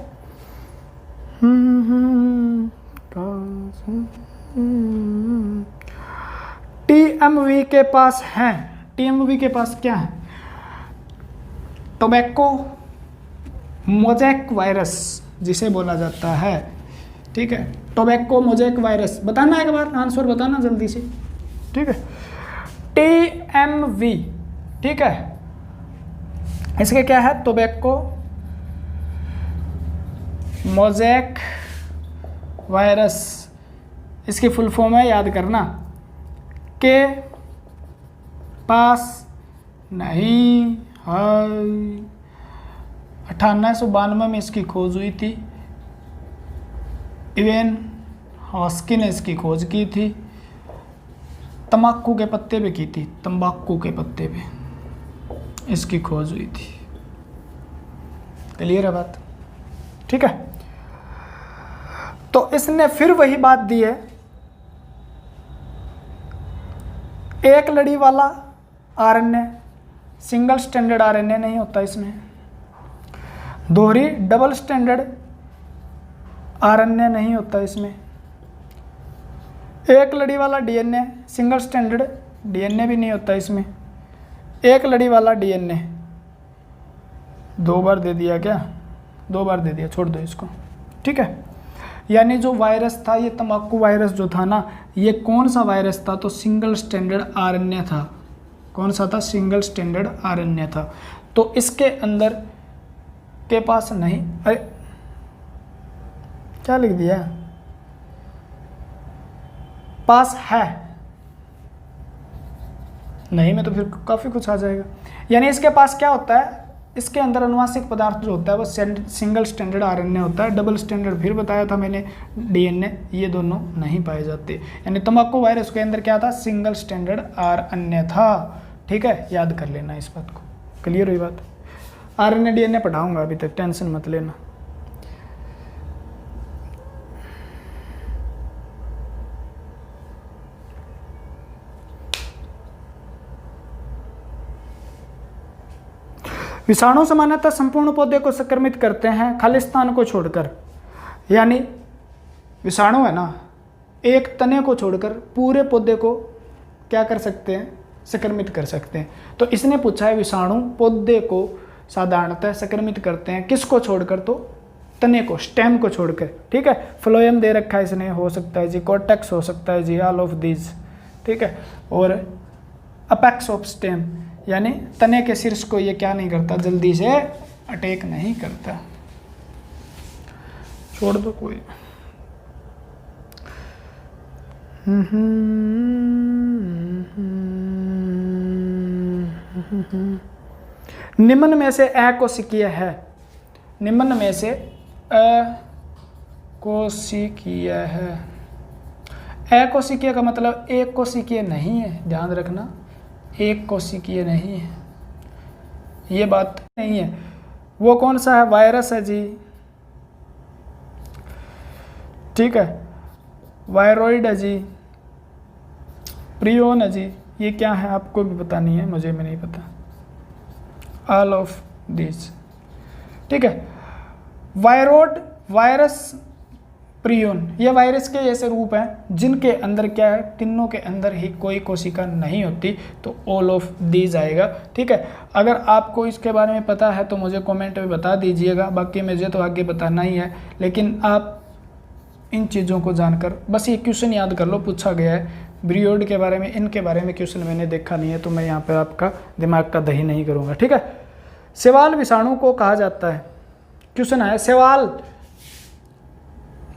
TMV के पास हैं, TMV के पास क्या है, टोबैको, मोज़ेक वायरस जिसे बोला जाता है, ठीक है, टोबैको मोज़ेक वायरस। बताना एक बार, आंसर बताना जल्दी से, ठीक है। TMV, ठीक है, इसके क्या है, टोबैको मोज़ेक वायरस, इसकी फुल फॉर्म है, याद करना, के पास नहीं है। 1892 में इसकी खोज हुई थी, इवेन हॉस्की ने इसकी खोज की थी, तम्बाकू के पत्ते पे की थी, तंबाकू के पत्ते पे इसकी खोज हुई थी। क्लियर है बात, ठीक है। तो इसने फिर वही बात दी है, एक लड़ी वाला आरएनए, सिंगल स्टैंडर्ड आरएनए नहीं होता इसमें, दोहरी डबल स्टैंडर्ड आरएनए नहीं होता इसमें, एक लड़ी वाला डीएनए, सिंगल स्टैंडर्ड डीएनए भी नहीं होता इसमें, एक लड़ी वाला डीएनए। 2 बार दे दिया क्या, 2 बार दे दिया, छोड़ दो इसको, ठीक है। यानी जो वायरस था, ये तम्बाकू वायरस जो था ना, ये कौन सा वायरस था, तो सिंगल स्टैंडर्ड आरएनए था। कौन सा था, सिंगल स्टैंडर्ड आरएनए था। तो इसके अंदर के पास नहीं, अरे क्या लिख दिया, पास है नहीं में तो फिर काफ़ी कुछ आ जाएगा। यानी इसके पास क्या होता है, इसके अंदर अनुवांशिक पदार्थ जो होता है वो सिंगल स्टैंडर्ड आरएनए होता है, डबल स्टैंडर्ड फिर बताया था मैंने डीएनए, ये दोनों नहीं पाए जाते। यानी तम्बाकू वायरस के अंदर क्या था, सिंगल स्टैंडर्ड आरएनए था, ठीक है, याद कर लेना इस बात को। क्लियर हुई बात, आरएनए डीएनए पढ़ाऊंगा अभी तक, टेंशन मत लेना। विषाणु सामान्यतः संपूर्ण पौधे को संक्रमित करते हैं खाली स्थान को छोड़कर। यानी विषाणु है ना, एक तने को छोड़कर पूरे पौधे को क्या कर सकते हैं, संक्रमित कर सकते हैं। तो इसने पूछा है विषाणु पौधे को साधारणतः संक्रमित करते हैं, किसको छोड़कर, तो तने को, स्टेम को छोड़कर, ठीक है। फ्लोएम दे रखा है इसने, हो सकता है जी कॉर्टेक्स, हो सकता है जी ऑल ऑफ दीज, ठीक है, और अपेक्स ऑफ स्टेम, यानी तने के शीर्ष को ये क्या नहीं करता, जल्दी से अटैक नहीं करता। छोड़ दो कोई। निम्न में से अकोशिकीय है, निम्न में से अकोशिकीय है। अकोशिकीय का मतलब एक कोशिकीय नहीं है, ध्यान रखना, एक कोशिकीय नहीं है, ये बात नहीं है। वो कौन सा है, वायरस है जी, ठीक है, वायरॉइड है जी, प्रियोन है जी, ये क्या है आपको भी पता नहीं है, मुझे भी नहीं पता, ऑल ऑफ दिस, ठीक है। वायरोड, वायरस, प्रियोन, ये वायरस के ऐसे रूप हैं जिनके अंदर क्या है, तीनों के अंदर ही कोई कोशिका नहीं होती, तो ऑल ऑफ दीज आएगा, ठीक है। अगर आपको इसके बारे में पता है तो मुझे कमेंट में बता दीजिएगा, बाकी मुझे तो आगे बताना ही है, लेकिन आप इन चीज़ों को जानकर बस ये क्वेश्चन याद कर लो, पूछा गया है ब्रियोड के बारे में, इनके बारे में क्वेश्चन मैंने देखा नहीं है, तो मैं यहाँ पर आपका दिमाग का दही नहीं करूँगा, ठीक है। शैवाल विषाणु को कहा जाता है, क्वेश्चन है, शैवाल,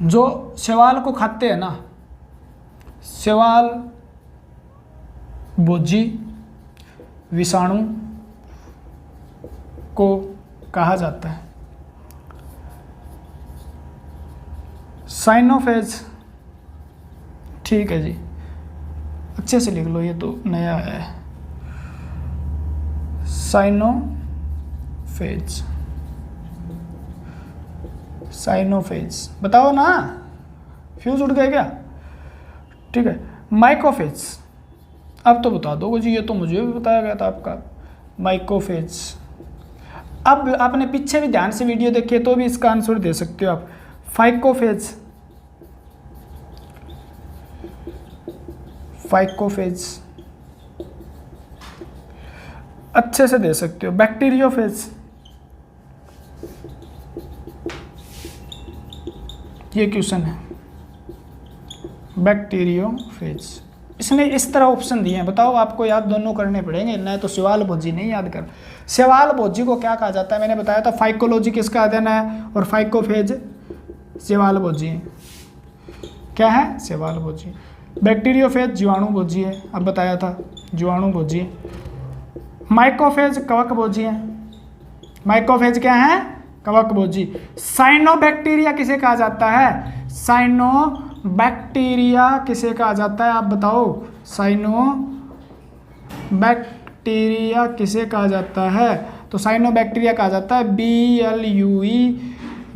जो शैवाल को खाते हैं ना, शैवाल भोजी विषाणु को कहा जाता है साइनोफेज, ठीक है जी, अच्छे से लिख लो, ये तो नया है, साइनोफेज, साइनोफेज, बताओ ना, फ्यूज उड़ गए क्या, ठीक है। माइकोफेज, अब तो बता दो जी, ये तो मुझे भी बताया गया था आपका, माइकोफेज। अब आपने पीछे भी ध्यान से वीडियो देखी है तो भी इसका आंसर दे सकते हो आप, फाइकोफेज, फाइकोफेज अच्छे से दे सकते हो, बैक्टीरियोफेज, ये क्वेश्चन है बैक्टीरियोफेज। इसने इस तरह ऑप्शन दिए हैं, बताओ आपको याद दोनों करने पड़ेंगे, नहीं तो सवाल भोजी नहीं याद कर। सवाल भोजी को क्या कहा जाता है, मैंने बताया था फाइकोलॉजी किसका अध्ययन है और फाइकोफेज सवाल भोजी क्या है, सवाल भोजी। बैक्टीरियोफेज जीवाणु भोजी है, अब बताया था जीवाणु भोजी है। माइकोफेज कवक भोजी है, माइकोफेज क्या है, कवक भोजी। साइनोबैक्टीरिया किसे कहा जाता है, साइनोबैक्टीरिया किसे कहा जाता है, आप बताओ साइनोबैक्टीरिया किसे कहा जाता है। तो साइनोबैक्टीरिया कहा जाता है BLUE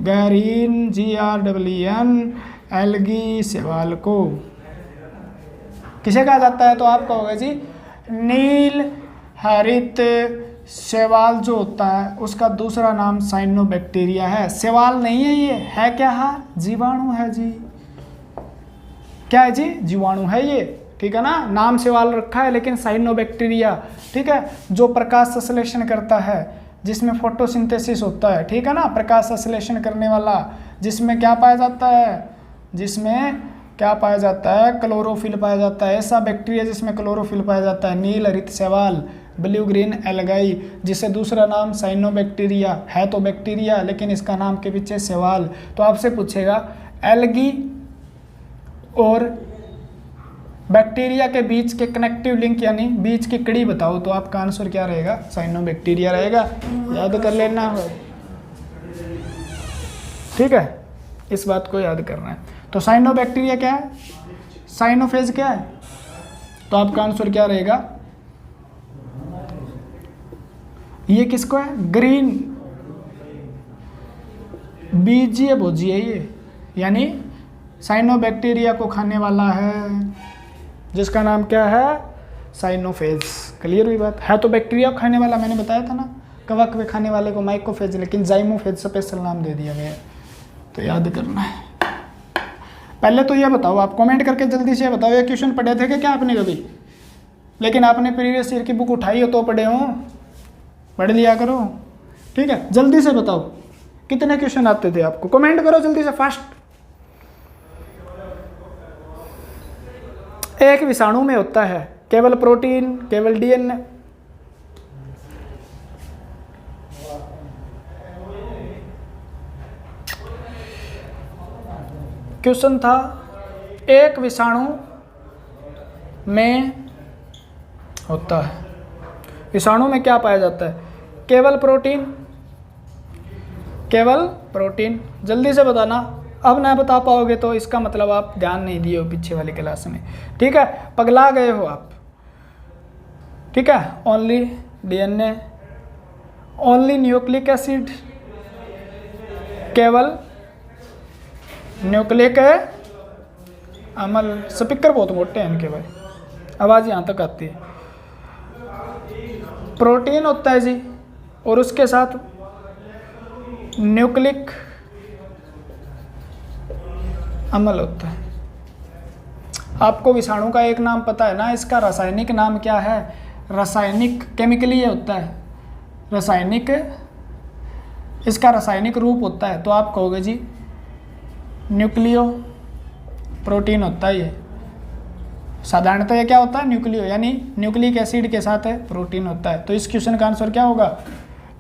गैरीन GRWN एल्गी शैवाल को किसे कहा जाता है। तो आप कहोगे जी नील हरित शैवाल जो होता है उसका दूसरा नाम साइनोबैक्टीरिया है। शैवाल नहीं है, ये है क्या है, जीवाणु है जी। क्या है जी, जीवाणु है ये, ठीक है ना। नाम शैवाल रखा है लेकिन साइनोबैक्टीरिया, ठीक है, जो प्रकाश संश्लेषण करता है, जिसमें फोटोसिंथेसिस होता है, ठीक है ना, प्रकाश संश्लेषण करने वाला, जिसमें क्या पाया जाता है, जिसमें क्या पाया जाता है, क्लोरोफिल पाया जाता है। ऐसा बैक्टीरिया जिसमें क्लोरोफिल पाया जाता है, नील हरित शैवाल, ब्लू ग्रीन एल्गाई, जिसे दूसरा नाम साइनोबैक्टीरिया है। तो बैक्टीरिया लेकिन इसका नाम के पीछे शैवाल। तो आपसे पूछेगा एल्गी और बैक्टीरिया के बीच के कनेक्टिव लिंक यानी बीच की कड़ी बताओ, तो आपका आंसर क्या रहेगा, साइनोबैक्टीरिया रहेगा। याद कर लेना, ठीक है, इस बात को याद करना है। तो साइनोबैक्टीरिया क्या है, साइनोफेज क्या है, तो आपका आंसर क्या रहेगा, ये किसको है, ग्रीन बीजीय भोजी है ये, यानी साइनोबैक्टीरिया को खाने वाला है, जिसका नाम क्या है, साइनोफेज। क्लियर हुई बात है। तो बैक्टीरिया को खाने वाला मैंने बताया था ना, कवक में खाने वाले को माइकोफेज, लेकिन जाइमोफेज स्पेशल नाम दे दिया गया, तो याद करना है। पहले तो ये बताओ, आप कमेंट करके जल्दी से बताओ, ये क्वेश्चन पढ़े थे क्या आपने कभी, लेकिन आपने प्रीवियस ईयर की बुक उठाई हो तो पढ़े हो, पढ़ लिया करो, ठीक है। जल्दी से बताओ कितने क्वेश्चन आते थे आपको, कमेंट करो जल्दी से, फास्ट। एक विषाणु में होता है केवल प्रोटीन, केवल DNA। क्वेश्चन था एक विषाणु में होता है, विषाणु में क्या पाया जाता है, केवल प्रोटीन, केवल प्रोटीन। जल्दी से बताना, अब ना बता पाओगे तो इसका मतलब आप ध्यान नहीं दिए हो पीछे वाली क्लास में, ठीक है, पगला गए हो आप, ठीक है। Only DNA, only nucleic acid, केवल न्यूक्लिक अम्ल। स्पीकर बहुत मोटे हैं इनके भाई, आवाज़ यहाँ तक आती है। प्रोटीन होता है जी, और उसके साथ न्यूक्लिक अम्ल होता है। आपको विषाणु का एक नाम पता है ना, इसका रासायनिक नाम क्या है, रासायनिक, केमिकली ये होता है रासायनिक, इसका रासायनिक रूप होता है, तो आप कहोगे जी न्यूक्लियो प्रोटीन होता है ये। साधारणतः ये क्या होता है, न्यूक्लियो, यानी न्यूक्लिक एसिड के साथ है प्रोटीन होता है। तो इस क्वेश्चन का आंसर क्या होगा,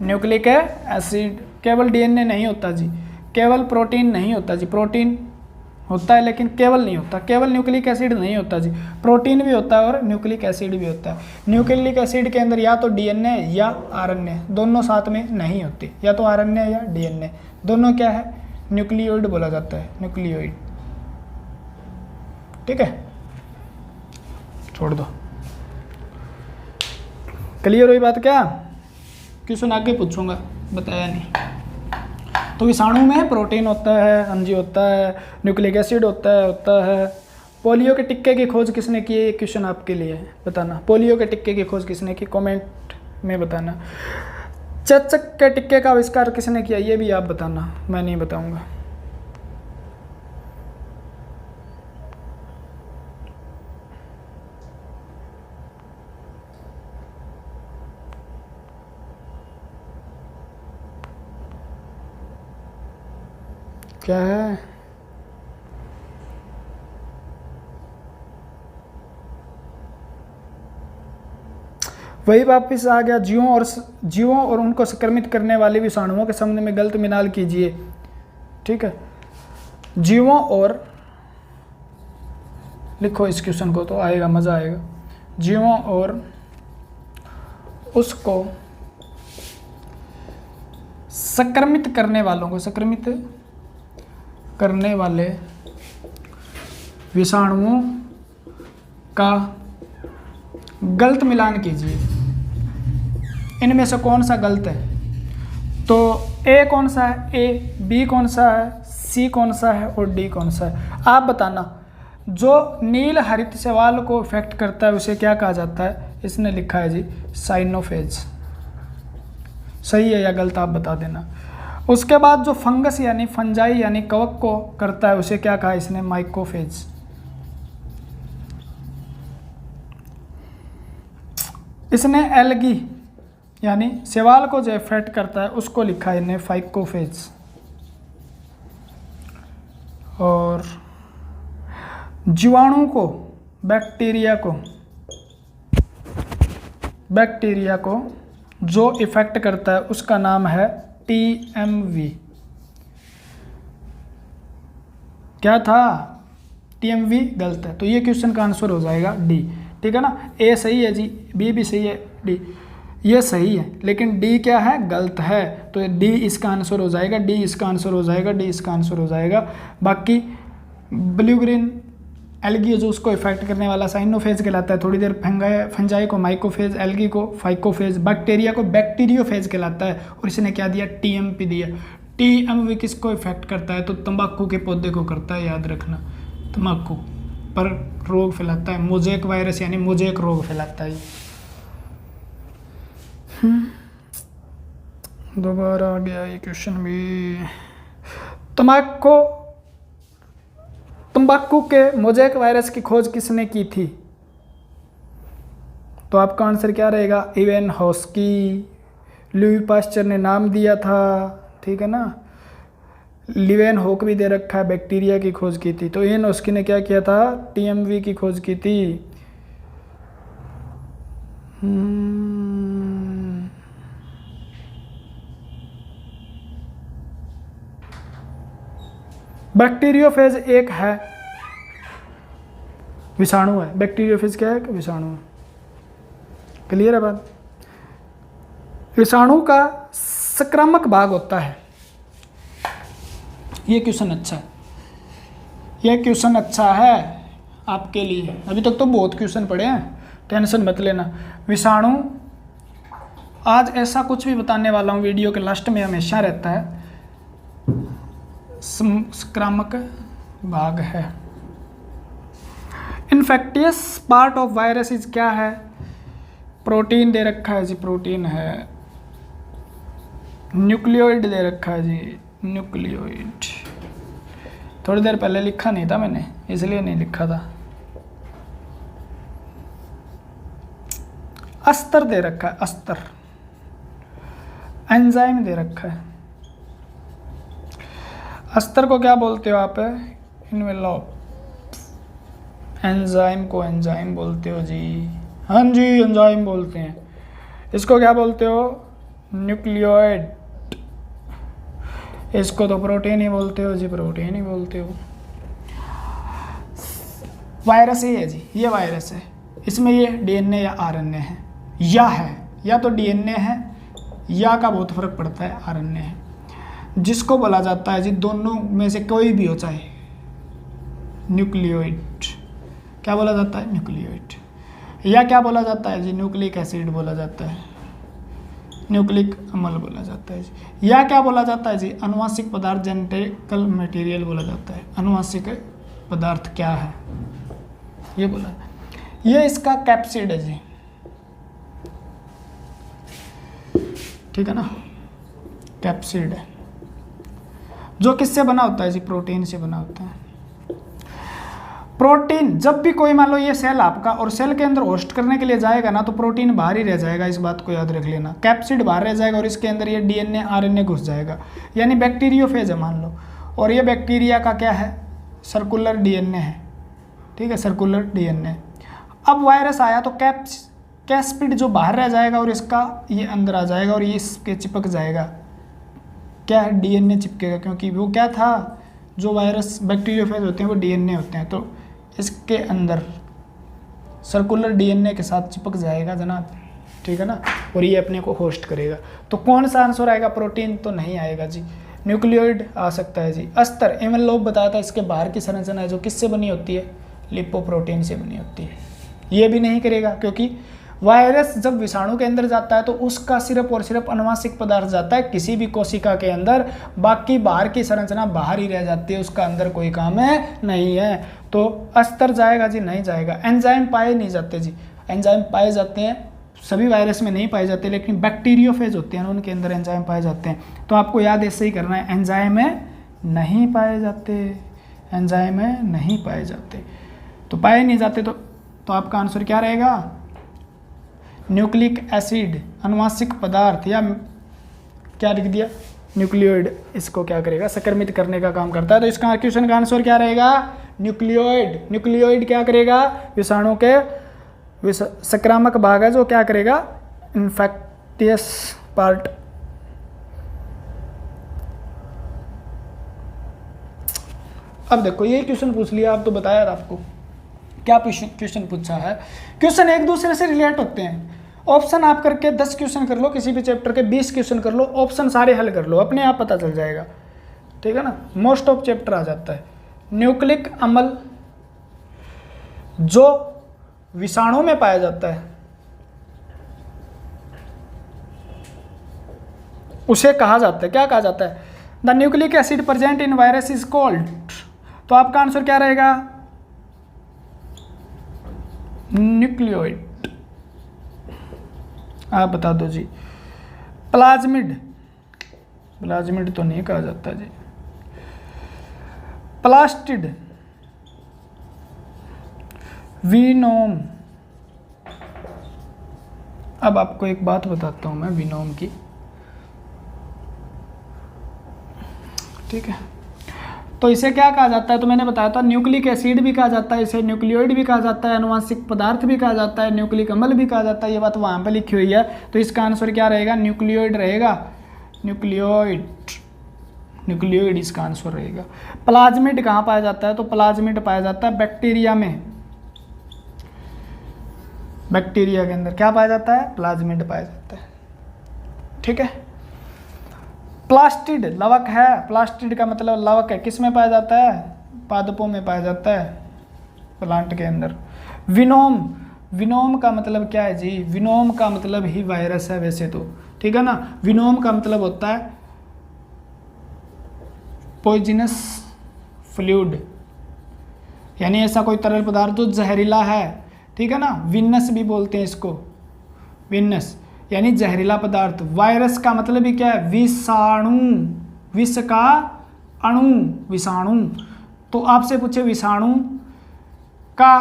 न्यूक्लिक एसिड। केवल DNA नहीं होता जी, केवल प्रोटीन नहीं होता जी, प्रोटीन होता है लेकिन केवल नहीं होता, केवल न्यूक्लिक एसिड नहीं होता जी, प्रोटीन भी होता है और न्यूक्लिक एसिड भी होता है। न्यूक्लिक एसिड के अंदर या तो DNA या RNA, दोनों साथ में नहीं होते, या तो RNA या DNA, दोनों क्या है, न्यूक्लियोइड बोला जाता है, न्यूक्लियोइड, ठीक है, छोड़ दो। क्लियर हुई बात क्या, क्वेश्चन आगे पूछूंगा, बताया नहीं। तो विषाणु में प्रोटीन होता है, अंजी होता है, न्यूक्लिक एसिड होता है। पोलियो के टिक्के की खोज किसने की है, ये क्वेश्चन आपके लिए है, बताना। पोलियो के टिक्के की खोज किसने की, कमेंट में बताना। चेचक के टिक्के का आविष्कार किसने किया, ये भी आप बताना, मैं नहीं बताऊंगा। क्या है, वही वापस आ गया, जीवों और उनको संक्रमित करने वाले विषाणुओं के संबंध में गलत मिलान कीजिए। ठीक है, जीवों और, लिखो इस क्वेश्चन को तो आएगा, मज़ा आएगा। जीवों और उसको संक्रमित करने वालों को, संक्रमित करने वाले विषाणुओं का गलत मिलान कीजिए। इनमें से कौन सा गलत है? तो ए कौन सा है, ए, बी कौन सा है, सी कौन सा है और डी कौन सा है? आप बताना। जो नील हरित शैवाल को इफेक्ट करता है उसे क्या कहा जाता है? इसने लिखा है जी साइनोफेज। सही है या गलत आप बता देना। उसके बाद जो फंगस यानी फंजाई यानी कवक को करता है उसे क्या कहा इसने? माइकोफेज। इसने एल्गी यानी शैवाल को जो इफेक्ट करता है उसको लिखा है इन्हें फाइकोफेज। और जीवाणु को, बैक्टीरिया को जो इफेक्ट करता है उसका नाम है TMV। क्या था? TMV गलत है, तो ये क्वेश्चन का आंसर हो जाएगा डी। ठीक है ना, ए सही है जी, बी भी सही है, डी ये सही है, लेकिन डी क्या है? गलत है। तो डी इसका आंसर हो जाएगा, डी इसका आंसर हो जाएगा, डी इसका आंसर हो जाएगा। बाकी ब्लू ग्रीन एल्गी जो उसको इफेक्ट करने वाला साइनोफेज कहलाता है, थोड़ी देर फंजाई को माइकोफेज, एल्गी को फाइकोफेज, बैक्टीरिया को बैक्टीरियोफेज कहलाता है। और इसने क्या दिया? TMP दिया। TMV किसको इफेक्ट करता है? तो तंबाकू के पौधे को करता है, याद रखना। तंबाकू पर रोग फैलाता है, मोज़ेक वायरस यानी मोज़ेक रोग फैलाता है। दोबारा आ गया ये क्वेश्चन भी। तंबाकू के मोज़ेक वायरस की खोज किसने की थी? तो आपका आंसर क्या रहेगा? इवेन हॉस्की। लुई पास्चर ने नाम दिया था, ठीक है ना। लिवेन होक भी दे रखा है, बैक्टीरिया की खोज की थी। तो इवेन हॉस्की ने क्या किया था? TMV की खोज की थी। बैक्टीरियोफेज एक है, विषाणु है। बैक्टीरियोफेज क्या है? विषाणु है। क्लियर है बात? विषाणु का संक्रामक भाग होता है। ये क्वेश्चन अच्छा है, ये क्वेश्चन अच्छा है आपके लिए। अभी तक तो बहुत क्वेश्चन पड़े हैं, टेंशन मत लेना। विषाणु, आज ऐसा कुछ भी बताने वाला हूँ वीडियो के लास्ट में, हमेशा रहता है संक्रामक भाग है। Infectious part of virus is क्या है? प्रोटीन दे रखा है जी, प्रोटीन है। न्यूक्लियोइड दे रखा है जी, न्यूक्लियोइड। थोड़ी देर पहले लिखा नहीं था मैंने, इसलिए नहीं लिखा था। अस्तर दे रखा है, अस्तर। एंजाइम दे रखा है। अस्तर को क्या बोलते हो आप? इनवेलॉप। एंजाइम को एंजाइम बोलते हो जी, हाँ जी एंजाइम बोलते हैं। इसको क्या बोलते हो? न्यूक्लियोइड। इसको तो प्रोटीन ही बोलते हो जी, प्रोटीन ही बोलते हो। वायरस ही है जी, ये वायरस है। इसमें ये DNA या RNA है, या तो DNA है या का बहुत फर्क पड़ता है, RNA है। जिसको बोला जाता है जी, दोनों में से कोई भी हो, चाहे न्यूक्लियोइड। क्या बोला जाता है? न्यूक्लियोइड। या क्या बोला जाता है जी? न्यूक्लिक एसिड बोला जाता है, न्यूक्लिक अम्ल बोला जाता है जी। या क्या बोला जाता है जी? अनुवांशिक पदार्थ, जेनेटिकल मटेरियल बोला जाता है। अनुवांशिक पदार्थ क्या है ये बोला। ये इसका कैप्सिड है जी, ठीक है ना, कैप्सिड है। जो किससे बना होता है जी? प्रोटीन से बना होता है। प्रोटीन, जब भी कोई मान लो ये सेल आपका और सेल के अंदर होस्ट करने के लिए जाएगा ना, तो प्रोटीन बाहर ही रह जाएगा, इस बात को याद रख लेना। कैप्सिड बाहर रह जाएगा और इसके अंदर ये DNA RNA घुस जाएगा, यानी बैक्टीरियोफेज है मान लो। और ये बैक्टीरिया का क्या है? सर्कुलर DNA है, ठीक है, सर्कुलर DNA। अब वायरस आया तो कैस्पिड जो बाहर रह जाएगा और इसका ये अंदर आ जाएगा और ये इसके चिपक जाएगा। क्या है? डीएनए चिपकेगा, क्योंकि वो क्या था, जो वायरस बैक्टीरियोफेज होते हैं वो डीएनए होते हैं, तो इसके अंदर सर्कुलर डीएनए के साथ चिपक जाएगा जनाब, ठीक है ना, और ये अपने को होस्ट करेगा। तो कौन सा आंसर आएगा? प्रोटीन तो नहीं आएगा जी, न्यूक्लियोइड आ सकता है जी। अस्तर एमएल लोब बताया था, इसके बाहर की संरचना है जो किससे बनी होती है? लिपोप्रोटीन से बनी होती है। ये भी नहीं करेगा, क्योंकि वायरस जब विषाणु के अंदर जाता है तो उसका सिर्फ और सिर्फ अनुवांशिक पदार्थ जाता है किसी भी कोशिका के अंदर, बाकी बाहर की संरचना बाहर ही रह जाती है, उसका अंदर कोई काम है नहीं है। तो अस्तर जाएगा जी? नहीं जाएगा। एंजाइम पाए नहीं जाते जी, एंजाइम पाए जाते हैं, सभी वायरस में नहीं पाए जाते, लेकिन बैक्टीरियोफेज होते हैं उनके अंदर एंजाइम पाए जाते हैं। तो आपको याद ऐसे ही करना है, एंजाइम में नहीं पाए जाते, एंजाइम में नहीं पाए जाते, तो पाए नहीं जाते तो आपका आंसर क्या रहेगा? न्यूक्लिक एसिड, अनुवांशिक पदार्थ, या क्या लिख दिया? न्यूक्लियोइड। इसको क्या करेगा? संक्रमित करने का काम करता है। तो इसका क्वेश्चन का आंसर क्या रहेगा? न्यूक्लियोइड। न्यूक्लियोइड क्या करेगा? विषाणु के संक्रामक भाग है जो क्या करेगा? Infectious part. अब देखो ये क्वेश्चन पूछ लिया, आप तो बताया था आपको क्या क्वेश्चन पूछा है। क्वेश्चन एक दूसरे से रिलेट होते हैं। ऑप्शन आप करके 10 क्वेश्चन कर लो, किसी भी चैप्टर के 20 क्वेश्चन कर लो, ऑप्शन सारे हल कर लो, अपने आप पता चल जाएगा, ठीक है ना। मोस्ट ऑफ चैप्टर आ जाता है। न्यूक्लिक अम्ल जो विषाणु में पाया जाता है उसे कहा जाता है, क्या कहा जाता है? The nucleic acid present in virus is called. तो आपका आंसर क्या रहेगा? न्यूक्लियोइड। आप बता दो जी। प्लाज्मिड, प्लाज्मिड तो नहीं कहा जाता जी। Plastid, venom. अब आपको एक बात बताता हूं मैं विनोम की, ठीक है। तो इसे क्या कहा जाता है? तो मैंने बताया था न्यूक्लिक एसिड भी कहा जाता है, इसे न्यूक्लियोइड भी कहा जाता है, अनुवांशिक पदार्थ भी कहा जाता है, न्यूक्लिक अम्ल भी कहा जाता है। ये बात वहाँ पे लिखी हुई है, तो इसका आंसर क्या रहेगा? न्यूक्लियोइड रहेगा। न्यूक्लियोइड, न्यूक्लियोइड इसका आंसर रहेगा। प्लाज्मिड कहाँ पाया जाता है? तो प्लाज्मिड पाया जाता है बैक्टीरिया में। बैक्टीरिया के अंदर क्या पाया जाता है? प्लाज्मिड पाया जाता है, ठीक है। प्लास्टिड लवक है, प्लास्टिड का मतलब लवक है, किस में पाया जाता है? पादपों में पाया जाता है, प्लांट के अंदर। विनोम, विनोम का मतलब क्या है जी? विनोम का मतलब ही वायरस है वैसे तो, ठीक है ना। विनोम का मतलब होता है पॉइजनस फ्लूइड, यानी ऐसा कोई तरल पदार्थ जो जहरीला है, ठीक है ना। विनस भी बोलते हैं इसको, विनस यानी जहरीला पदार्थ। वायरस का मतलब ही क्या है? विषाणु, विष का अणु, विषाणु। तो आपसे पूछे विषाणु का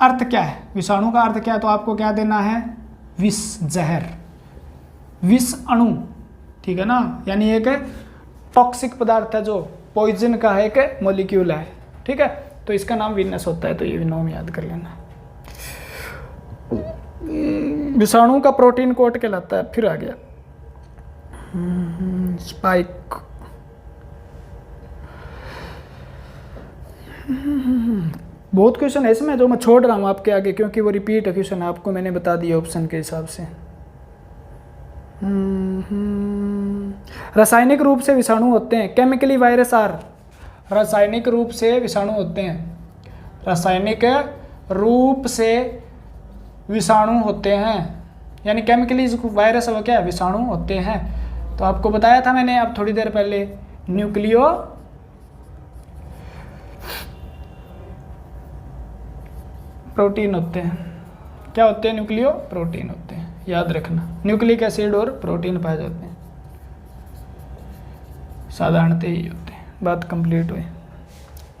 अर्थ क्या है? विषाणु का अर्थ क्या है? तो आपको क्या देना है? विष, जहर, विष अणु, ठीक है ना। यानी एक टॉक्सिक पदार्थ है जो पॉइजन का है, एक मॉलिक्यूल है, ठीक है। तो इसका नाम विनस होता है, तो ये विनोम याद कर लेना। विषाणु का प्रोटीन कोट कहलाता है। फिर आ गया स्पाइक। बहुत क्वेश्चन है इसमें जो मैं छोड़ रहा हूँ आपके आगे, क्योंकि वो रिपीट है क्वेश्चन, आपको मैंने बता दिया ऑप्शन के हिसाब से। रासायनिक रूप से विषाणु होते हैं। केमिकली वायरस आर, रासायनिक रूप से विषाणु होते हैं, रासायनिक रूप से विषाणु होते हैं, यानी केमिकली वायरस वो क्या है? विषाणु होते हैं। तो आपको बताया था मैंने अब थोड़ी देर पहले, न्यूक्लियो प्रोटीन होते हैं। क्या होते हैं? न्यूक्लियो प्रोटीन होते हैं, याद रखना। न्यूक्लिक एसिड और प्रोटीन पाए जाते हैं, साधारणतः ही होते हैं। बात कंप्लीट हुई।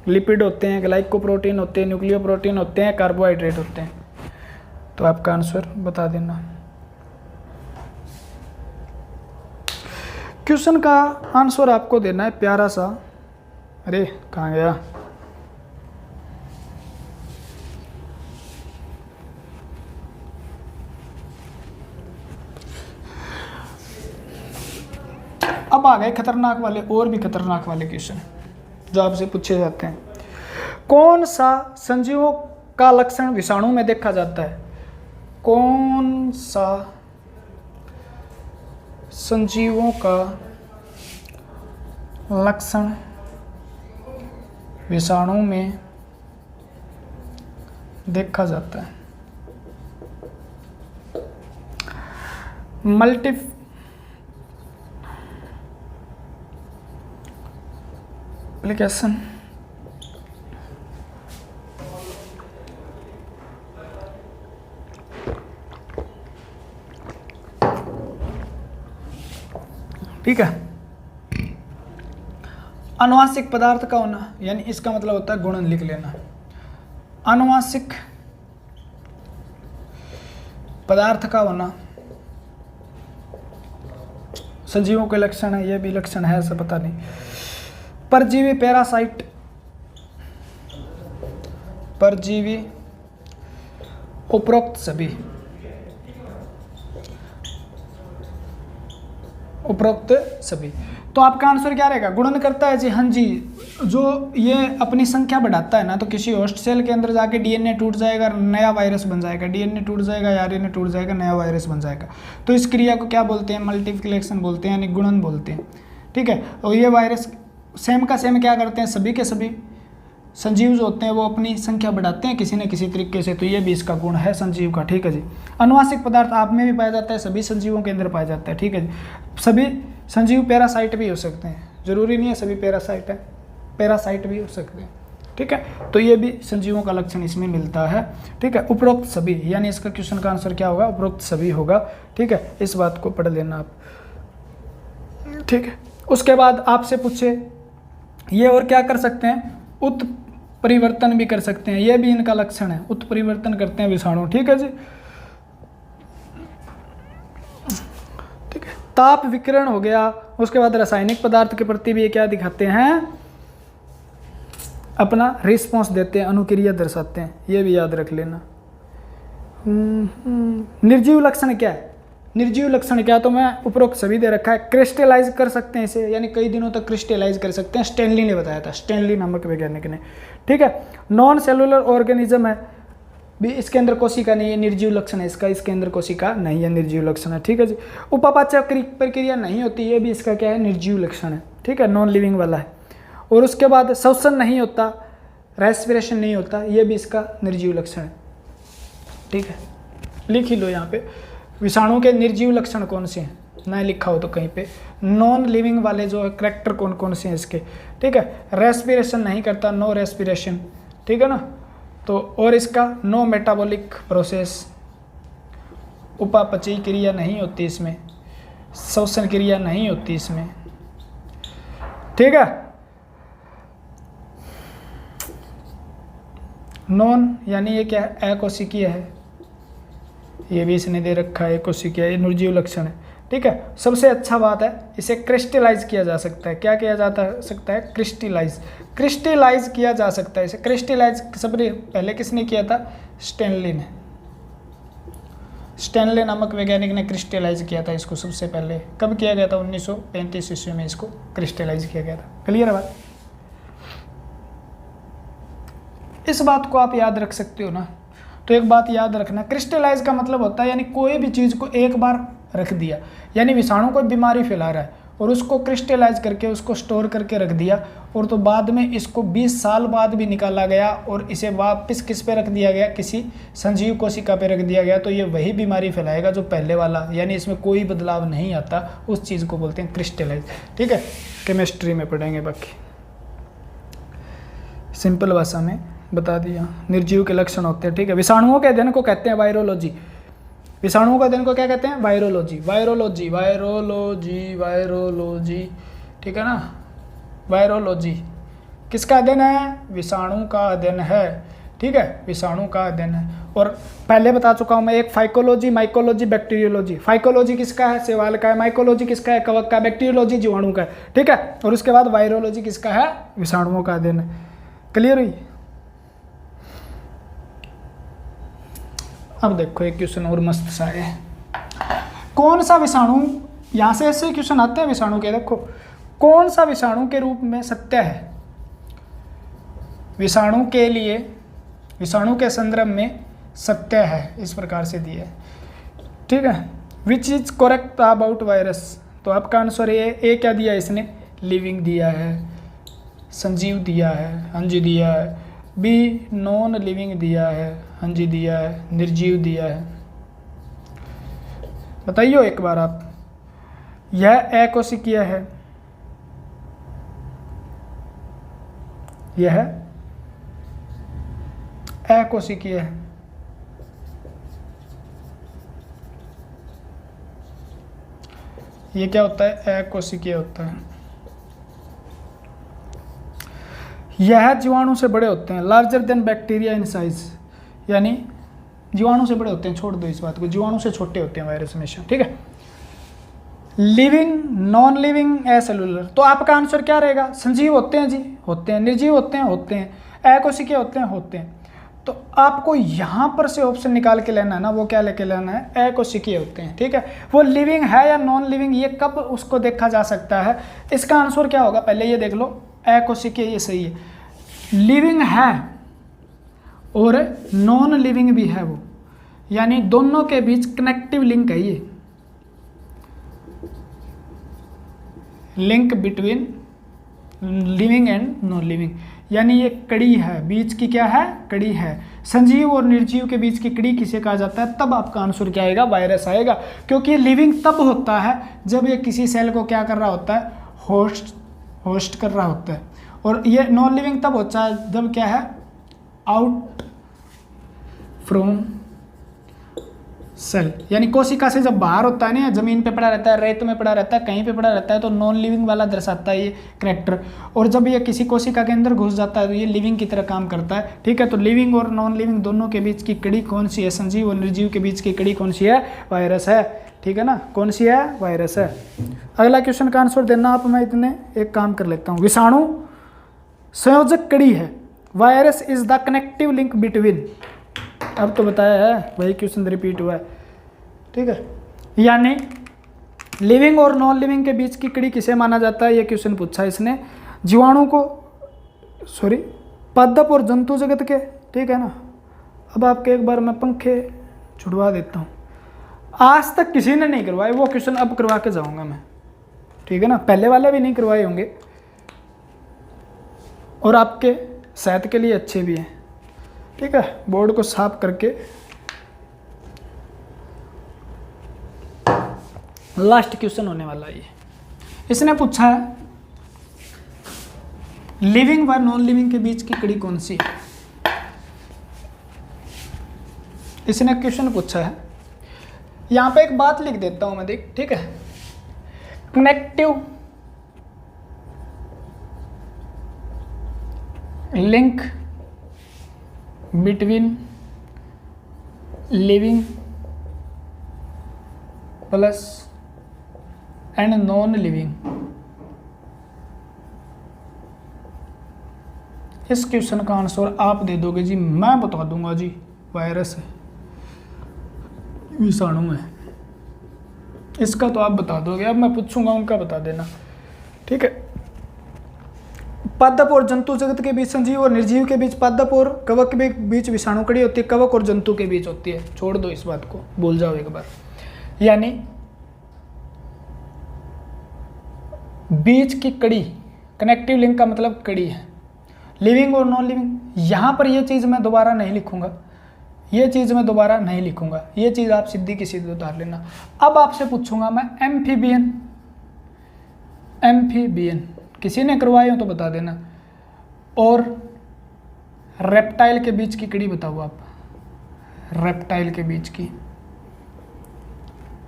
लिपिड होते हैं, ग्लाइकोप्रोटीन होते हैं, न्यूक्लियो प्रोटीन होते हैं, कार्बोहाइड्रेट होते हैं। तो आपका आंसर बता देना। क्वेश्चन का आंसर आपको देना है प्यारा सा। अरे कहाँ गया? अब आ गए खतरनाक वाले, और भी खतरनाक वाले क्वेश्चन जो आपसे पूछे जाते हैं। कौन सा संजीवों का लक्षण विषाणु में देखा जाता है? कौन सा संजीवों का लक्षण विषाणु में देखा जाता है? मल्टीप्लिकेशन, ठीक है। अनुवांशिक पदार्थ का होना, यानी इसका मतलब होता है गुणन लिख लेना। अनुवांशिक पदार्थ का होना संजीवों के लक्षण है, ये भी लक्षण है ऐसा पता नहीं। परजीवी, पैरासाइट, परजीवी, उपरोक्त सभी, उपरोक्त सभी। तो आपका आंसर क्या रहेगा? गुणन करता है जी, हाँ जी। जो ये अपनी संख्या बढ़ाता है ना, तो किसी होस्ट सेल के अंदर जाके डीएनए टूट जाएगा, नया वायरस बन जाएगा, डीएनए टूट जाएगा, आरएनए टूट जाएगा, नया वायरस बन जाएगा। तो इस क्रिया को क्या बोलते हैं? मल्टीप्लिकेशन बोलते हैं, यानी गुणन बोलते हैं, ठीक है। और ये वायरस सेम का सेम क्या करते हैं? सभी के सभी संजीव जो होते हैं वो अपनी संख्या बढ़ाते हैं किसी न किसी तरीके से। तो ये भी इसका गुण है संजीव का, ठीक है जी। अनुवांशिक पदार्थ आप में भी पाया जाता है, सभी संजीवों के अंदर पाया जाता है, ठीक है जी। सभी संजीव पैरासाइट भी हो सकते हैं, जरूरी नहीं है सभी पैरासाइट है, पैरासाइट भी हो सकते हैं, ठीक है। तो ये भी संजीवों का लक्षण इसमें मिलता है, ठीक है। उपरोक्त सभी, यानी इसका क्वेश्चन का आंसर क्या होगा? उपरोक्त सभी होगा, ठीक है। इस बात को पढ़ लेना आप, ठीक है। उसके बाद आपसे पूछे ये और क्या कर सकते हैं? उत्परिवर्तन भी कर सकते हैं, ये भी इनका लक्षण है, उत्परिवर्तन करते हैं विषाणु, ठीक है जी, ठीक है। ताप विकिरण हो गया। उसके बाद रासायनिक पदार्थ के प्रति भी ये क्या दिखाते हैं? अपना रिस्पॉन्स देते हैं, अनुक्रिया दर्शाते हैं, ये भी याद रख लेना। निर्जीव लक्षण क्या है? निर्जीव लक्षण क्या? तो मैं उपरोक्त सभी दे रखा है। क्रिस्टलाइज कर सकते हैं इसे, यानी कई दिनों तक क्रिस्टलाइज कर सकते हैं, स्टैनली ने बताया था, स्टैनली नामक वैज्ञानिक ने, ठीक है। नॉन सेलुलर ऑर्गेनिज्म है भी, इसके अंदर कोशिका नहीं है, निर्जीव लक्षण है इसका, इसके अंदर कोशिका नहीं है, निर्जीव लक्षण है, ठीक है जी। उपापचय प्रक्रिया नहीं होती, ये भी इसका क्या है? निर्जीव लक्षण है, ठीक है, नॉन लिविंग वाला है। और उसके बाद श्वसन नहीं होता, रेस्पिरेशन नहीं होता, ये भी इसका निर्जीव लक्षण है, ठीक है। लिख ही लो यहाँ पे विषाणु के निर्जीव लक्षण कौन से हैं, ना लिखा हो तो कहीं पे। नॉन लिविंग वाले जो है करैक्टर कौन कौन से हैं इसके, ठीक है। रेस्पिरेशन नहीं करता, नो रेस्पिरेशन, ठीक है ना। तो और इसका नो मेटाबॉलिक प्रोसेस, उपापचयी क्रिया नहीं होती इसमें, श्वसन क्रिया नहीं होती इसमें, ठीक है। नॉन यानी ये क्या है? अकोशिकीय है, ये भी इसने दे रखा है, कोशिकीय, ये निर्जीव लक्षण है, ठीक है। सबसे अच्छा बात है इसे क्रिस्टलाइज किया जा सकता है। क्या किया जाता सकता है? क्रिस्टलाइज, क्रिस्टलाइज किया जा सकता है इसे। क्रिस्टलाइज सबसे पहले किसने किया था? स्टैनली ने, स्टैनली नामक वैज्ञानिक ने क्रिस्टलाइज किया था इसको सबसे पहले। कब किया गया था? 1935 ईस्वी में इसको क्रिस्टलाइज किया गया था। क्लियर है बात? इस बात को आप याद रख सकते हो ना। तो एक बात याद रखना, क्रिस्टलाइज का मतलब होता है यानी कोई भी चीज़ को एक बार रख दिया, यानी विषाणु कोई बीमारी फैला रहा है और उसको क्रिस्टलाइज करके उसको स्टोर करके रख दिया, और तो बाद में इसको 20 साल बाद भी निकाला गया और इसे वापस किस पे रख दिया गया? किसी संजीव कोशिका पे रख दिया गया। तो ये वही बीमारी फैलाएगा जो पहले वाला, यानी इसमें कोई बदलाव नहीं आता, उस चीज़ को बोलते हैं क्रिस्टलाइज, ठीक है। केमिस्ट्री में पढ़ेंगे, बाकी सिंपल भाषा में बता दिया। निर्जीव के लक्षण होते हैं, ठीक है। विषाणुओं के अध्ययन को कहते हैं वायरोलॉजी, विषाणुओं का अध्ययन को क्या कहते हैं? वायरोलॉजी, वायरोलॉजी, वायरोलॉजी, वायरोलॉजी, ठीक है ना। वायरोलॉजी किसका अध्ययन है? विषाणु का अध्ययन है, ठीक है, विषाणु का अध्ययन है। और पहले बता चुका हूँ मैं, एक फाइकोलॉजी, माइकोलॉजी, बैक्टीरियोलॉजी। फाइकोलॉजी किसका है? शैवाल का है। माइकोलॉजी किसका है? कवक का। बैक्टीरियोलॉजी जीवाणु का है, ठीक है। और उसके बाद वायरोलॉजी किसका है? विषाणुओं का अध्ययन है। क्लियर हुई? अब देखो एक क्वेश्चन और मस्त सा है। कौन सा विषाणु यहाँ से ऐसे क्वेश्चन आते हैं विषाणु के। देखो कौन सा विषाणु के रूप में सत्य है, विषाणु के लिए, विषाणु के संदर्भ में सत्य है, इस प्रकार से दिया है। ठीक है, which is correct about virus, तो आपका आंसर ए क्या दिया इसने, लिविंग दिया है, संजीव दिया है, हाँ जी दिया है। बी नॉन लिविंग दिया है, हाँ जी दिया है। निर्जीव दिया है। बताइए एक बार आप, यह अकोशिकीय है, यह अकोशिकीय है, ये क्या होता है, अकोशिकीय होता है। यह जीवाणु से बड़े होते हैं, larger than bacteria in size, यानी जीवाणु से बड़े होते हैं, छोड़ दो इस बात को, जीवाणु से छोटे होते हैं वायरस हमेशा। ठीक है, लिविंग, नॉन लिविंग, एसेलुलर, तो आपका आंसर क्या रहेगा, संजीव होते हैं जी, होते हैं। निर्जीव होते हैं, होते हैं। अकोशिकीय होते हैं, होते हैं। तो आपको यहाँ पर से ऑप्शन निकाल के लेना है ना, वो क्या लेके लेना है, अकोशिकीय होते हैं। ठीक है, वो लिविंग है या नॉन लिविंग, ये कब उसको देखा जा सकता है, इसका आंसर क्या होगा, पहले ये देख लो, अकोशिकीय ये सही है। लिविंग है और नॉन लिविंग भी है वो, यानी दोनों के बीच कनेक्टिव लिंक है ये, link between living and non living, यानी ये कड़ी है, बीच की क्या है, कड़ी है। संजीव और निर्जीव के बीच की कड़ी किसे कहा जाता है, तब आपका आंसर क्या आएगा, वायरस आएगा। क्योंकि ये लिविंग तब होता है जब ये किसी सेल को क्या कर रहा होता है, होस्ट कर रहा होता है, और ये नॉन लिविंग तब होता है जब क्या है, आउट फ्रॉम सेल, यानी कोशिका से जब बाहर होता है ना, जमीन पे पड़ा रहता है, रेत में पड़ा रहता है, कहीं पे पड़ा रहता है, तो नॉन लिविंग वाला दर्शाता है ये कैरेक्टर। और जब ये किसी कोशिका के अंदर घुस जाता है तो ये लिविंग की तरह काम करता है। ठीक है, तो लिविंग और नॉन लिविंग दोनों के बीच की कड़ी कौन सी है, संजीव और निर्जीव के बीच की कड़ी कौन सी है, वायरस है। ठीक है ना, कौन सी है, वायरस है। अगला क्वेश्चन का आंसर देना आप, मैं इतने एक काम कर लेता हूँ। विषाणु संयोजक कड़ी है, virus is the connective link between, अब तो बताया है, वही क्वेश्चन रिपीट हुआ है। ठीक है, यानी लिविंग और नॉन लिविंग के बीच की कड़ी किसे माना जाता है, ये क्वेश्चन पूछा इसने, जीवाणु को, सॉरी पादप और जंतु जगत के। ठीक है ना, अब आपके एक बार मैं पंखे छुड़वा देता हूँ, आज तक किसी ने नहीं करवाए वो क्वेश्चन, अब करवा के जाऊंगा मैं। ठीक है ना, पहले वाले भी नहीं करवाए होंगे, और आपके सेहत के लिए अच्छे भी हैं। ठीक है, बोर्ड को साफ करके लास्ट क्वेश्चन होने वाला है ये। इसने पूछा है लिविंग व नॉन लिविंग के बीच की कड़ी कौन सी है, इसने क्वेश्चन पूछा है। यहां पे एक बात लिख देता हूं मैं, देख, ठीक है, connective link between living plus and non living, इस क्वेश्चन का आंसर आप दे दोगे जी, मैं बता दूंगा जी, वायरस है, विषाणु है, इसका तो आप बता दोगे। अब मैं पूछूंगा, उनका बता देना। ठीक है, पादप और जंतु जगत के बीच संजीव और निर्जीव के बीच, पादप और कवक के बीच विषाणु कड़ी होती है, कवक और जंतु के बीच होती है। छोड़ दो इस बात को, भूल जाओ एक बार। यानी बीच की कड़ी, कनेक्टिव लिंक का मतलब कड़ी है, लिविंग और नॉन लिविंग। यहां पर यह चीज मैं दोबारा नहीं लिखूंगा, ये चीज मैं दोबारा नहीं लिखूंगा, ये चीज आप सीधी की सीधी उतार लेना। अब आपसे पूछूंगा मैं एम्फीबियन, एम्फीबियन किसी ने करवाए हो तो बता देना, और रेप्टाइल के बीच की कड़ी बताओ आप, रेप्टाइल के बीच की।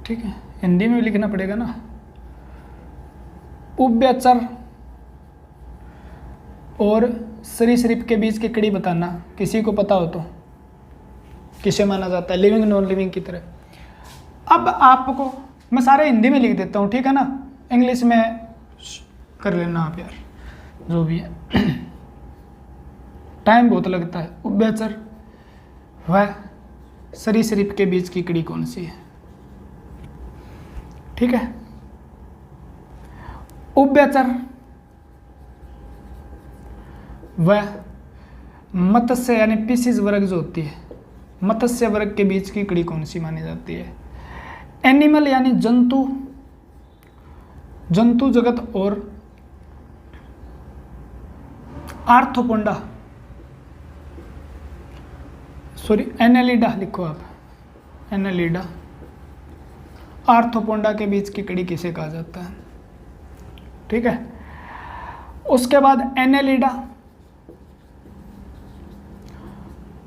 ठीक है, हिंदी में भी लिखना पड़ेगा ना। उभयचर और सरीसृप के बीच की कड़ी बताना, किसी को पता हो तो, किसे माना जाता है, लिविंग नॉन लिविंग की तरह। अब आपको मैं सारे हिंदी में लिख देता हूँ, ठीक है ना, इंग्लिश में कर लेना आप यार, जो भी है, टाइम बहुत लगता है। उभयचर व सरीसृप के बीच की कड़ी कौन सी है। ठीक है, उभयचर व मत्स्य यानी पीसीज वर्ग जो होती है, मत्स्य वर्ग के बीच की कड़ी कौन सी मानी जाती है? एनिमल यानी जंतु, जंतु जगत और आर्थोपोडा, सॉरी एनेलिडा लिखो आप, एनेलिडा, आर्थोपोडा के बीच की कड़ी किसे कहा जाता है? ठीक है। उसके बाद एनेलिडा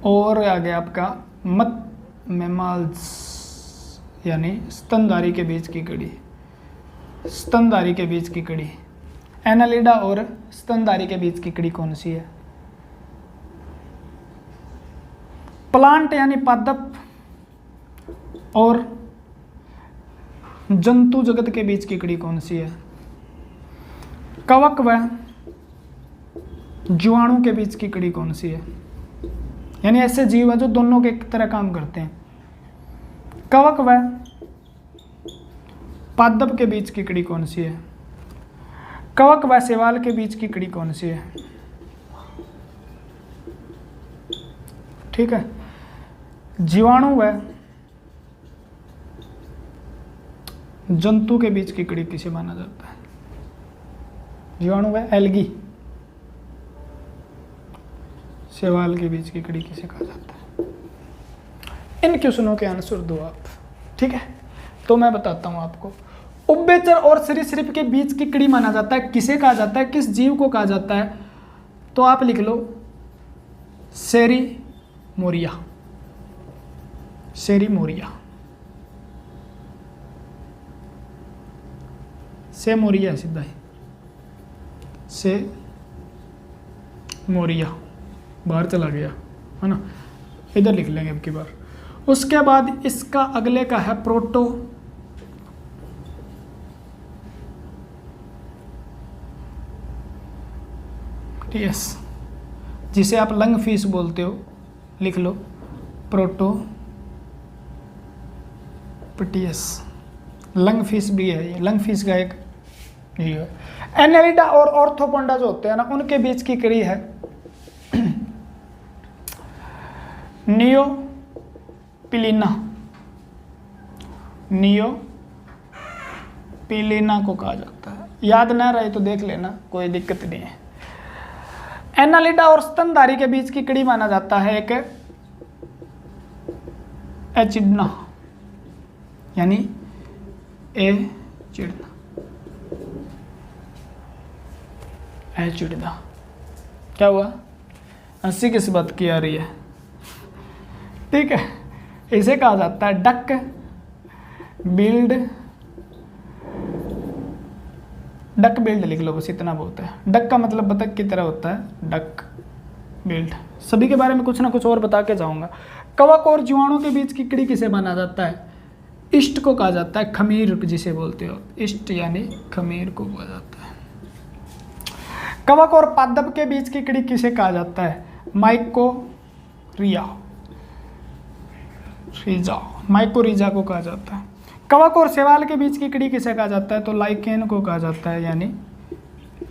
और आगे आपका मैमल्स यानी स्तनधारी के बीच की कड़ी, स्तनधारी के बीच की कड़ी, एनालिडा और स्तनधारी के बीच की कड़ी कौन सी है? प्लांट यानी पादप और जंतु जगत के बीच की कड़ी कौन सी है? कवक व जीवाणु के बीच की कड़ी कौन सी है? यानी ऐसे जीव है जो दोनों के तरह काम करते हैं। कवक व पादप के बीच की कड़ी कौन सी है? कवक व शैवाल के बीच की कड़ी कौन सी है? ठीक है। जीवाणु व जंतु के बीच की कड़ी किसे माना जाता है? जीवाणु व एल्गी, शैवाल के बीच की कड़ी किसे कहा जाता है? इन क्वेश्चनों के आंसर दो आप। ठीक है, तो मैं बताता हूं आपको। उभयचर और सरीसृप के बीच की कड़ी माना जाता है किसे कहा जाता है, किस जीव को कहा जाता है? तो आप लिख लो सेरीमोरिया, सेरीमोरिया, सेमोरिया, सीधा ही से मोरिया, बाहर चला गया है ना, इधर लिख लेंगे अब की बार। उसके बाद इसका अगले का है प्रोटो, यस, जिसे आप लंग फिश बोलते हो, लिख लो प्रोटो पटियस, लंग फिश भी है ये, लंग फिश का एक ये है। एनेलिडा और ऑर्थोपोडा जो होते हैं ना, उनके बीच की कड़ी है नियोपिलीना, नियोपिलीना को कहा जाता है। याद ना रहे तो देख लेना, कोई दिक्कत नहीं है। एनालिडा और स्तनधारी के बीच की कड़ी माना जाता है एक एचिडना, यानी एचिडना, एचिडना। क्या हुआ? हंसी किस बात की आ रही है? ठीक है, इसे कहा जाता है डक बिल्ड, डक बिल्ड लिख लो, बस इतना बहुत है। डक का मतलब बतख की तरह होता है, डक बिल्ड। सभी के बारे में कुछ ना कुछ और बता के जाऊंगा। कवक और जीवाणु के बीच की कड़ी किसे माना जाता है? इष्ट को कहा जाता है, खमीर जिसे बोलते हो, इष्ट यानी खमीर को कहा जाता है। कवक और पादप के बीच की कड़ी किसे कहा जाता है? माइकोरिया, रीजा, माइकोरिजा को कहा जाता है। कवक और शैवाल के बीच की कड़ी किसे कहा जाता है? तो लाइकेन को कहा जाता है, यानी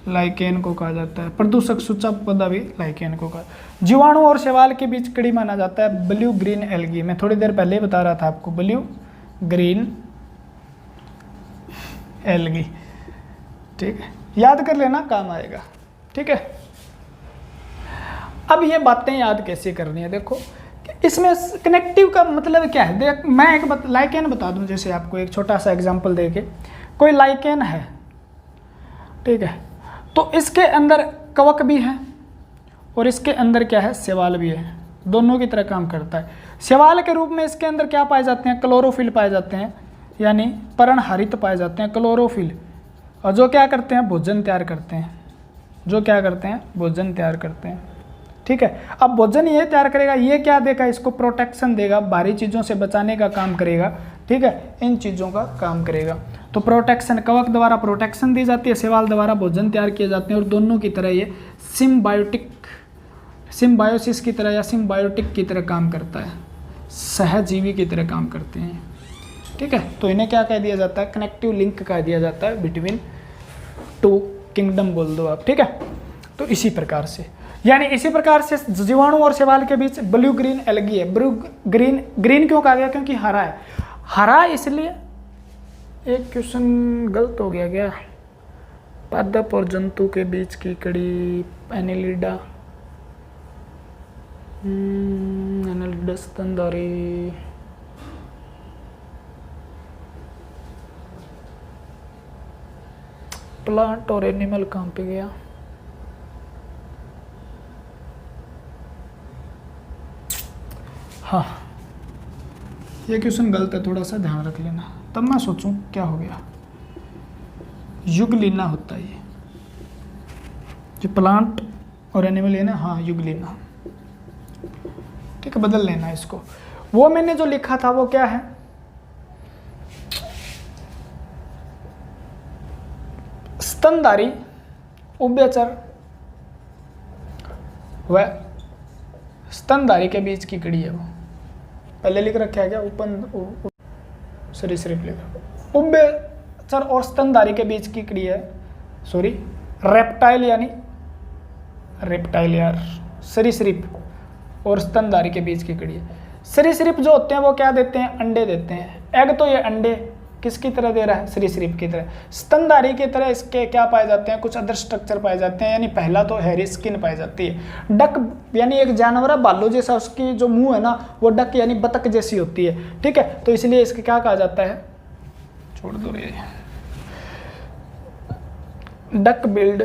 लाइकेन को कहा जाता है। प्रदूषक सूचक पौधा भी लाइकेन को कहा। जीवाणु और शैवाल के बीच कड़ी माना जाता है ब्लू ग्रीन एल्गी। मैं थोड़ी देर पहले ही बता रहा था आपको, ब्लू ग्रीन एल्गी। ठीक है, याद कर लेना, काम आएगा। ठीक है, अब ये बातें याद कैसे करनी है? देखो इसमें कनेक्टिव का मतलब क्या है। देख मैं एक लाइकेन बता दूं, जैसे आपको एक छोटा सा एग्जांपल देके, कोई लाइकेन है, ठीक है, तो इसके अंदर कवक भी है और इसके अंदर क्या है, शैवाल भी है, दोनों की तरह काम करता है। शैवाल के रूप में इसके अंदर क्या पाए जाते हैं? क्लोरोफिल पाए जाते हैं, यानी पर्णहरित पाए जाते हैं, क्लोरोफिल, और जो क्या करते हैं, भोजन तैयार करते हैं, जो क्या करते हैं, भोजन तैयार करते हैं। ठीक है, अब भोजन ये तैयार करेगा, ये क्या देगा, इसको प्रोटेक्शन देगा, बाहरी चीज़ों से बचाने का काम करेगा। ठीक है, इन चीज़ों का काम करेगा। तो प्रोटेक्शन, कवक द्वारा प्रोटेक्शन दी जाती है, शैवाल द्वारा भोजन तैयार किए जाते हैं, और दोनों की तरह ये सिम्बायोटिक, सिम्बायोसिस की तरह या सिम्बायोटिक की तरह काम करता है, सहजीवी की तरह काम करते हैं। ठीक है, तो इन्हें क्या कह दिया जाता है, कनेक्टिव लिंक कह दिया जाता है बिटवीन टू किंगडम बोल दो आप, ठीक है। तो इसी प्रकार से, यानी इसी प्रकार से जीवाणु और शैवाल के बीच ब्लू ग्रीन एल्गी है। ब्लू ग्रीन, ग्रीन क्यों कहा गया? क्योंकि हरा है। हरा इसलिए, एक क्वेश्चन गलत हो गया क्या? पादप और जंतु के बीच की कड़ी, एनेलिडा, एनेलिडा स्तनधारी, प्लांट और एनिमल कहाँ पे गया? हाँ, ये क्वेश्चन गलत है, थोड़ा सा ध्यान रख लेना। तब मैं सोचूं क्या हो गया। युगलीना होता है ये, जो प्लांट और एनिमल है ना, हाँ युगलीना, ठीक है, बदल लेना इसको। वो मैंने जो लिखा था वो क्या है? स्तनधारी, उभयचर व स्तनधारी के बीच की कड़ी है। वो पहले लिख रखा है क्या? ओपन सरीसृप लिखा। उभयचर और स्तनधारी के बीच की कड़ी है, सॉरी रेप्टाइल, यानी रेप्टाइल यार, सरीसृप और स्तनधारी के बीच की कड़ी है। सरीसृप जो होते हैं वो क्या देते हैं? अंडे देते हैं। एग तो ये अंडे किसकी तरह दे रहा है? सरीसृप की तरह। स्तनधारी की तरह इसके क्या पाए जाते हैं? कुछ अदर स्ट्रक्चर पाए जाते हैं, यानी पहला तो हैरी स्किन पाई जाती है। डक यानी एक जानवर है, भालू जैसा, उसकी जो मुंह है ना वो डक यानी बतख जैसी होती है, ठीक है। तो इसलिए इसके क्या कहा जाता है? छोड़ दो रे, duck billed,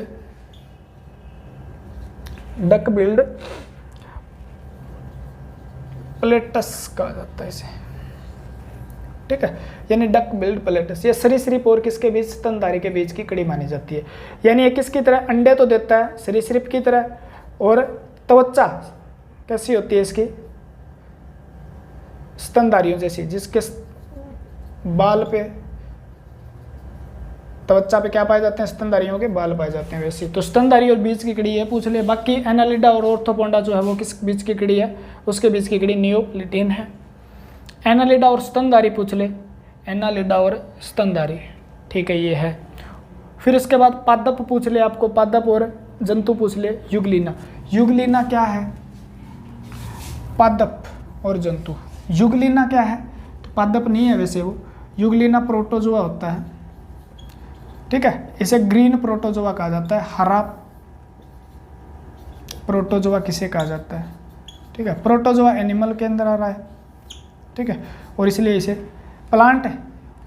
duck billed plates कहा जाता है इसे, ठीक है, यानी डक बिल्ड प्लेटस। ये सरीसृप और किसके बीच? स्तनधारी के बीच की कड़ी मानी जाती है। यानी ये किसकी तरह? अंडे तो देता है सरीसृप की तरह, और त्वचा कैसी होती है इसकी? स्तनधारियों जैसी, जिसके बाल पे, त्वचा पे क्या पाए जाते हैं? स्तनधारियों के बाल पाए जाते हैं वैसे। तो स्तनधारी और बीच की कड़ी है, पूछ ले। बाकी एनालिडा और ऑर्थोपोडा जो है वो किस बीच की कड़ी है? उसके बीच की कड़ी नियोप्लिटिन है। एनालिडा और स्तनधारी पूछ ले, एनालिडा और स्तनधारी, ठीक है, ये है। फिर इसके बाद पादप पूछ ले आपको, पादप और जंतु पूछ ले, युगलीना। युगलीना क्या है? पादप और जंतु। युगलीना क्या है? तो पादप नहीं है वैसे वो, युगलीना प्रोटोजोआ होता है, ठीक है। इसे ग्रीन प्रोटोजोआ कहा जाता है। हरा प्रोटोजोआ किसे कहा जाता है? ठीक है, प्रोटोजोआ एनिमल के अंदर आ रहा है, ठीक है, और इसलिए इसे प्लांट है।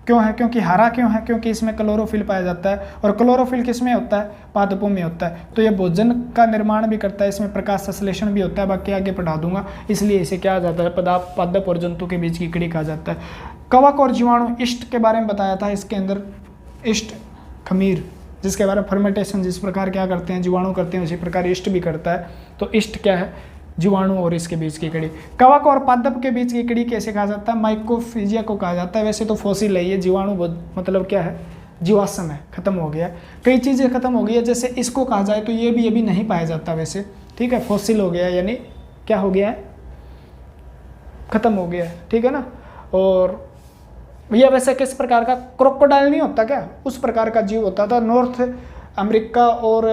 क्यों है? क्योंकि हरा क्यों है? क्योंकि इसमें क्लोरोफिल पाया जाता है, और क्लोरोफिल किस में होता है? पादपों में होता है। तो ये भोजन का निर्माण भी करता है, इसमें प्रकाश संश्लेषण भी होता है, बाकी आगे पढ़ा दूंगा। इसलिए इसे क्या जाता है? पादप और जंतु के बीच की कड़ी कहा जाता है। कवक और जीवाणु, ईस्ट के बारे में बताया था, इसके अंदर ईस्ट खमीर, जिसके बारे में फर्मेंटेशन जिस प्रकार क्या करते हैं जीवाणु करते हैं, उसी प्रकार ईस्ट भी करता है। तो ईस्ट क्या है? जीवाणु और इसके बीच की कड़ी। कवक और पादप के बीच की कड़ी कैसे कहा जाता है? माइकोफिजिया को कहा जाता है। वैसे तो फॉसिल है ये, जीवाणु मतलब क्या है? जीवाश्म है, खत्म हो गया। कई चीज़ें खत्म हो गई है, जैसे इसको कहा जाए तो ये भी अभी नहीं पाया जाता वैसे, ठीक है, फॉसिल हो गया, यानी क्या हो गया है? खत्म हो गया है, ठीक है ना। और यह वैसे किस प्रकार का? क्रोकोडाइल नहीं होता क्या, उस प्रकार का जीव होता था, नॉर्थ अमेरिका और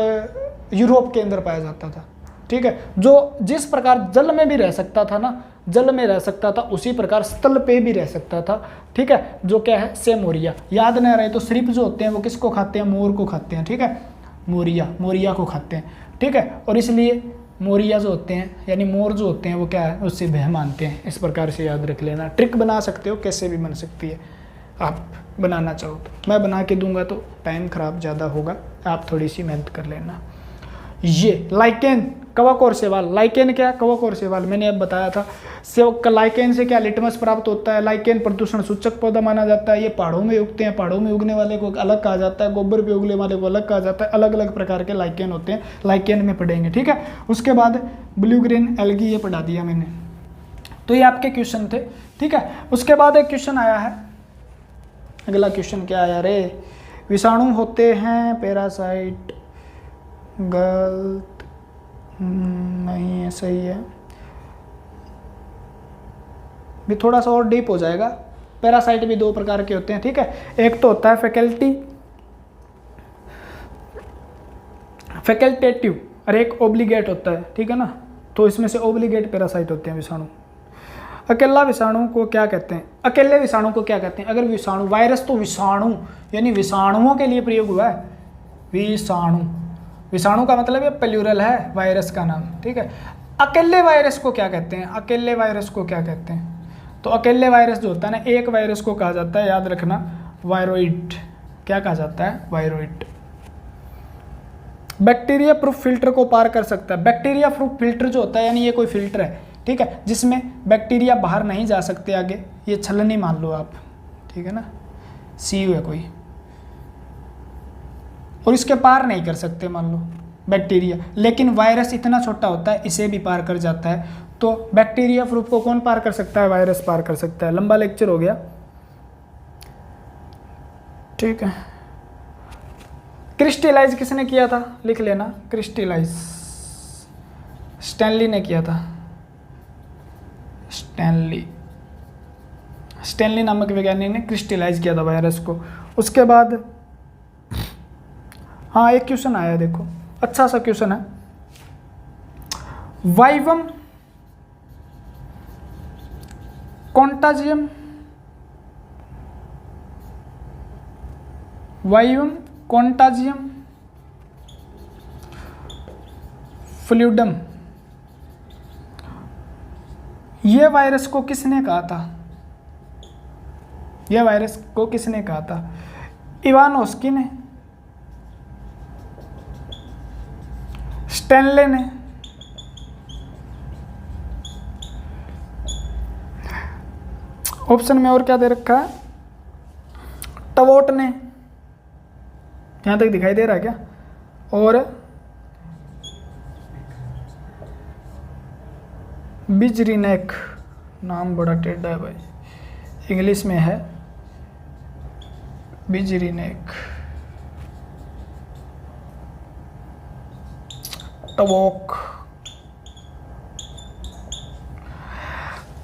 यूरोप के अंदर पाया जाता था, ठीक है। जो जिस प्रकार जल में भी रह सकता था ना, जल में रह सकता था, उसी प्रकार स्थल पे भी रह सकता था, ठीक है। जो क्या है? सेमोरिया। याद नहीं रहे तो श्रिप जो होते हैं वो किसको खाते हैं? मोर को खाते हैं, ठीक है, मोरिया को खाते हैं, ठीक है। और इसलिए मोरिया जो होते हैं यानी मोर जो होते हैं वो क्या है? उससे भय मानते हैं। इस प्रकार से याद रख लेना। ट्रिक बना सकते हो, कैसे भी बन सकती है, आप बनाना चाहो तो। मैं बना के दूंगा तो टाइम खराब ज़्यादा होगा, आप थोड़ी सी मेहनत कर लेना। ये लाइकेन, कवक और शैवाल। लाइकेन क्या? कवक और शैवाल मैंने अब बताया था। लाइकेन से क्या? लिटमस प्राप्त होता है। लाइकेन प्रदूषण सूचक पौधा माना जाता है। ये पहाड़ों में उगते हैं, पहाड़ों में उगने वाले को अलग कहा जाता है, गोबर पे उगने वाले को अलग कहा जाता है। अलग अलग प्रकार के लाइकेन होते हैं, लाइकेन में पढ़ेंगे, ठीक है। उसके बाद ब्लू ग्रीन एल्गी, ये पढ़ा दिया मैंने। तो ये आपके क्वेश्चन थे, ठीक है। उसके बाद एक क्वेश्चन आया है, अगला क्वेश्चन क्या आया रे? विषाणु होते हैं पैरासाइट, गलत नहीं है, सही है। भी थोड़ा सा और डीप हो जाएगा। पैरासाइट भी दो प्रकार के होते हैं, ठीक है। एक तो होता है फैकल्टी, फैकल्टेटिव और एक ओब्लिगेट होता है, ठीक है ना। तो इसमें से ओब्लिगेट पैरासाइट होते हैं विषाणु। अकेला विषाणु को क्या कहते हैं? अकेले विषाणु को क्या कहते हैं? अगर विषाणु, वायरस तो विषाणु यानी विषाणुओं के लिए प्रयोग हुआ है, विषाणु। विषाणु का मतलब ये प्लूरल है वायरस का नाम, ठीक है। अकेले वायरस को क्या कहते हैं? अकेले वायरस को क्या कहते हैं? तो अकेले वायरस जो होता है ना, एक वायरस को कहा जाता है, याद रखना, वायरोइड। क्या कहा जाता है? वायरोइड। बैक्टीरिया प्रूफ फिल्टर को पार कर सकता है। बैक्टीरिया प्रूफ फिल्टर जो होता है यानी ये कोई फिल्टर है, ठीक है, जिसमें बैक्टीरिया बाहर नहीं जा सकते आगे। ये छलनी मान लो आप, ठीक है ना, सीयू है कोई, और इसके पार नहीं कर सकते मान लो बैक्टीरिया। लेकिन वायरस इतना छोटा होता है, इसे भी पार कर जाता है। तो बैक्टीरिया प्रूफ को कौन पार कर सकता है? वायरस पार कर सकता है। लंबा लेक्चर हो गया, ठीक है। क्रिस्टलाइज किसने किया था? लिख लेना, क्रिस्टलाइज स्टैनली ने किया था। स्टैनली नामक वैज्ञानिक ने क्रिस्टलाइज किया था वायरस को। उसके बाद हाँ, एक क्वेश्चन आया, देखो अच्छा सा क्वेश्चन है। वाइवम कॉन्टाजियम, वाइवम कॉन्टाजियम फ्लूइडम, ये वायरस को किसने कहा था? यह वायरस को किसने कहा था? इवानोस्की ने, स्टैनले ने, ऑप्शन में और क्या दे रखा है? टवोट ने, यहां तक दिखाई दे रहा है क्या? और बिजरीनेक, नाम बड़ा टेढ़ा है भाई, इंग्लिश में है बिजरीनेक, टवोक।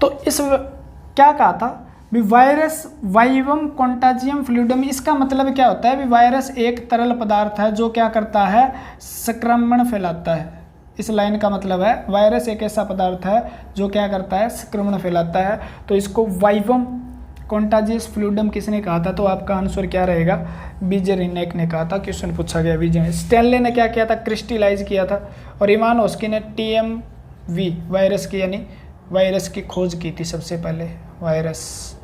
तो इस क्या कहा था भी? वायरस वाइवम कॉन्टाजियम फ्लूइडम, इसका मतलब क्या होता है? भी वायरस एक तरल पदार्थ है जो क्या करता है? संक्रमण फैलाता है। इस लाइन का मतलब है वायरस एक ऐसा पदार्थ है जो क्या करता है? संक्रमण फैलाता है। तो इसको वाइवम कॉन्टाजियस फ्लूइडम किसने कहा था? तो आपका आंसर क्या रहेगा? बिजरीनेक ने कहा था। क्वेश्चन पूछा गया बिजरीनेक। स्टैनले ने क्या किया था? क्रिस्टलाइज किया था। और इवानोस्की ने TMV वायरस की यानी वायरस की खोज की थी, सबसे पहले वायरस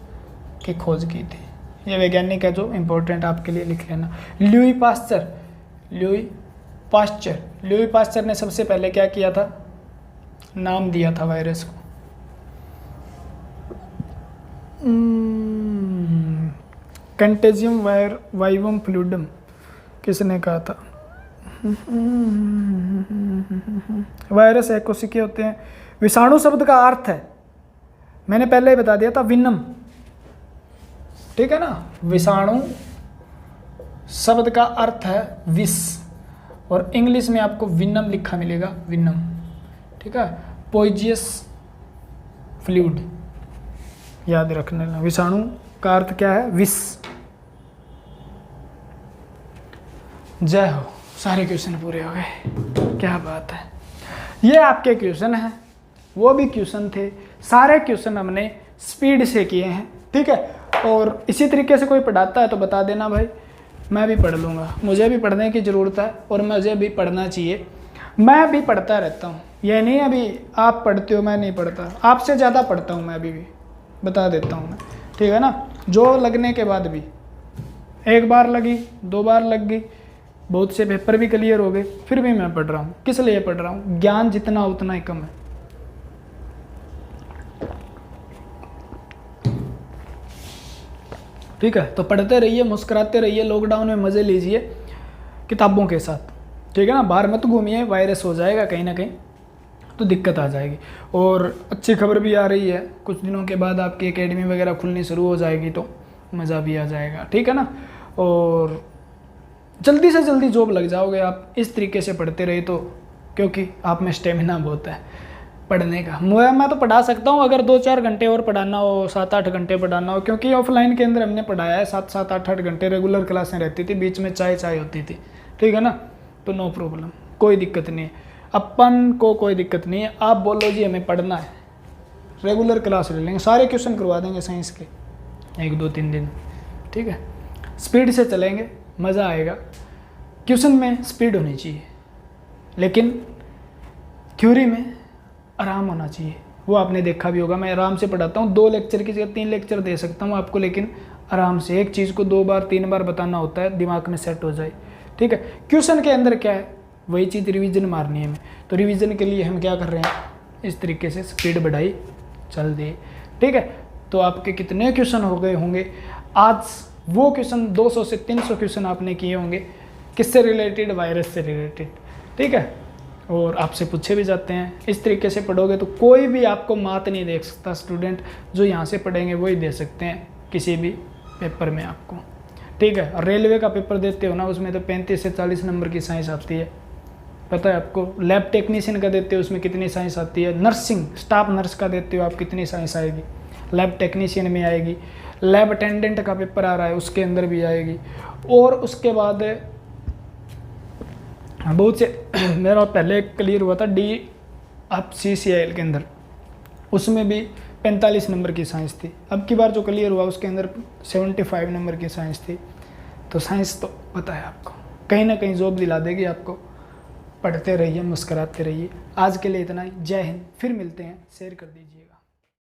की खोज की थी। ये वैज्ञानिक है जो इम्पोर्टेंट आपके लिए लिख लेना। ल्यूई पास्चर ने सबसे पहले क्या किया था? नाम दिया था वायरस को। कंटेजियम वाइवम फ्लूइडम किसने कहा था? वायरस है, कोशिकीय होते हैं। विषाणु शब्द का अर्थ है, मैंने पहले ही बता दिया था, विनम, ठीक है ना। विषाणु शब्द का अर्थ है विष, और इंग्लिश में आपको विनम लिखा मिलेगा, विनम, ठीक है। पॉइजियस फ्लूइड याद रखने लेना। विषाणु का अर्थ क्या है? विष। जय हो, सारे क्वेश्चन पूरे हो गए, क्या बात है। ये आपके क्वेश्चन हैं, वो भी क्वेश्चन थे, सारे क्वेश्चन हमने स्पीड से किए हैं, ठीक है। और इसी तरीके से कोई पढ़ाता है तो बता देना भाई, मैं भी पढ़ लूँगा। मुझे भी पढ़ने की ज़रूरत है और मुझे भी पढ़ना चाहिए। मैं भी पढ़ता रहता हूँ, ये नहीं अभी आप पढ़ते हो मैं नहीं पढ़ता, आपसे ज़्यादा पढ़ता हूँ मैं भी बता देता हूँ मैं, ठीक है ना। जो लगने के बाद भी, एक बार लगी, 2 बार लग गई, बहुत से पेपर भी क्लियर हो गए, फिर भी मैं पढ़ रहा हूँ। किस लिए पढ़ रहा हूँ? ज्ञान जितना उतना ही कम है, ठीक है। तो पढ़ते रहिए, मुस्कुराते रहिए, लॉकडाउन में मज़े लीजिए किताबों के साथ, ठीक है ना। बाहर मत घूमिए, वायरस हो जाएगा कहीं ना कहीं तो दिक्कत आ जाएगी। और अच्छी खबर भी आ रही है, कुछ दिनों के बाद आपकी एकेडमी वगैरह खुलनी शुरू हो जाएगी तो मज़ा भी आ जाएगा, ठीक है ना। और जल्दी से जल्दी जॉब लग जाओगे आप इस तरीके से पढ़ते रहे तो, क्योंकि आप में स्टेमिना बहुत है पढ़ने का। मैं तो पढ़ा सकता हूँ, अगर 2-4 घंटे और पढ़ाना हो, 7-8 घंटे पढ़ाना हो, क्योंकि ऑफलाइन के अंदर हमने पढ़ाया है 7-8 घंटे रेगुलर क्लासें रहती थी, बीच में चाय होती थी, ठीक है ना। तो नो प्रॉब्लम। कोई दिक्कत नहीं है, अपन को कोई दिक्कत नहीं है। आप बोलो जी हमें पढ़ना है, रेगुलर क्लास ले लेंगे, सारे क्वेश्चन करवा देंगे साइंस के 1 2 3 दिन, ठीक है। स्पीड से चलेंगे, मज़ा आएगा। क्वेश्चन में स्पीड होनी चाहिए, लेकिन थ्योरी में आराम होना चाहिए। वो आपने देखा भी होगा, मैं आराम से पढ़ाता हूँ, 2 लेक्चर की जगह 3 लेक्चर दे सकता हूँ आपको, लेकिन आराम से एक चीज़ को 2 बार 3 बार बताना होता है, दिमाग में सेट हो जाए, ठीक है। क्वेश्चन के अंदर क्या है, वही चीज़ रिवीजन मारनी है हमें, तो रिवीजन के लिए हम क्या कर रहे हैं, इस तरीके से स्पीड बढ़ाई चल दी, ठीक है। तो आपके कितने क्वेश्चन हो गए होंगे आज, वो क्वेश्चन 200 से 300 क्वेश्चन आपने किए होंगे, किससे रिलेटेड, वायरस से रिलेटेड, ठीक है। और आपसे पूछे भी जाते हैं। इस तरीके से पढ़ोगे तो कोई भी आपको मात नहीं दे सकता। स्टूडेंट जो यहाँ से पढ़ेंगे वही दे सकते हैं किसी भी पेपर में आपको, ठीक है। और रेलवे का पेपर देते हो ना, उसमें तो 35 से 40 नंबर की साइंस आती है, पता है आपको। लैब टेक्नीशियन का देते हो, उसमें कितनी साइंस आती है। नर्सिंग स्टाफ नर्स का देते हो आप, कितनी साइंस आएगी, लैब टेक्नीशियन में आएगी। लैब अटेंडेंट का पेपर आ रहा है, उसके अंदर भी आएगी। और उसके बाद बहुत से मेरा पहले क्लियर हुआ था DFCCIL के अंदर, उसमें भी 45 नंबर की साइंस थी। अब की बार जो क्लियर हुआ उसके अंदर 75 नंबर की साइंस थी। तो साइंस तो पता है आपको, कहीं ना कहीं जॉब दिला देगी आपको। पढ़ते रहिए, मुस्कुराते रहिए। आज के लिए इतना ही। जय हिंद। फिर मिलते हैं, शेयर कर दीजिएगा।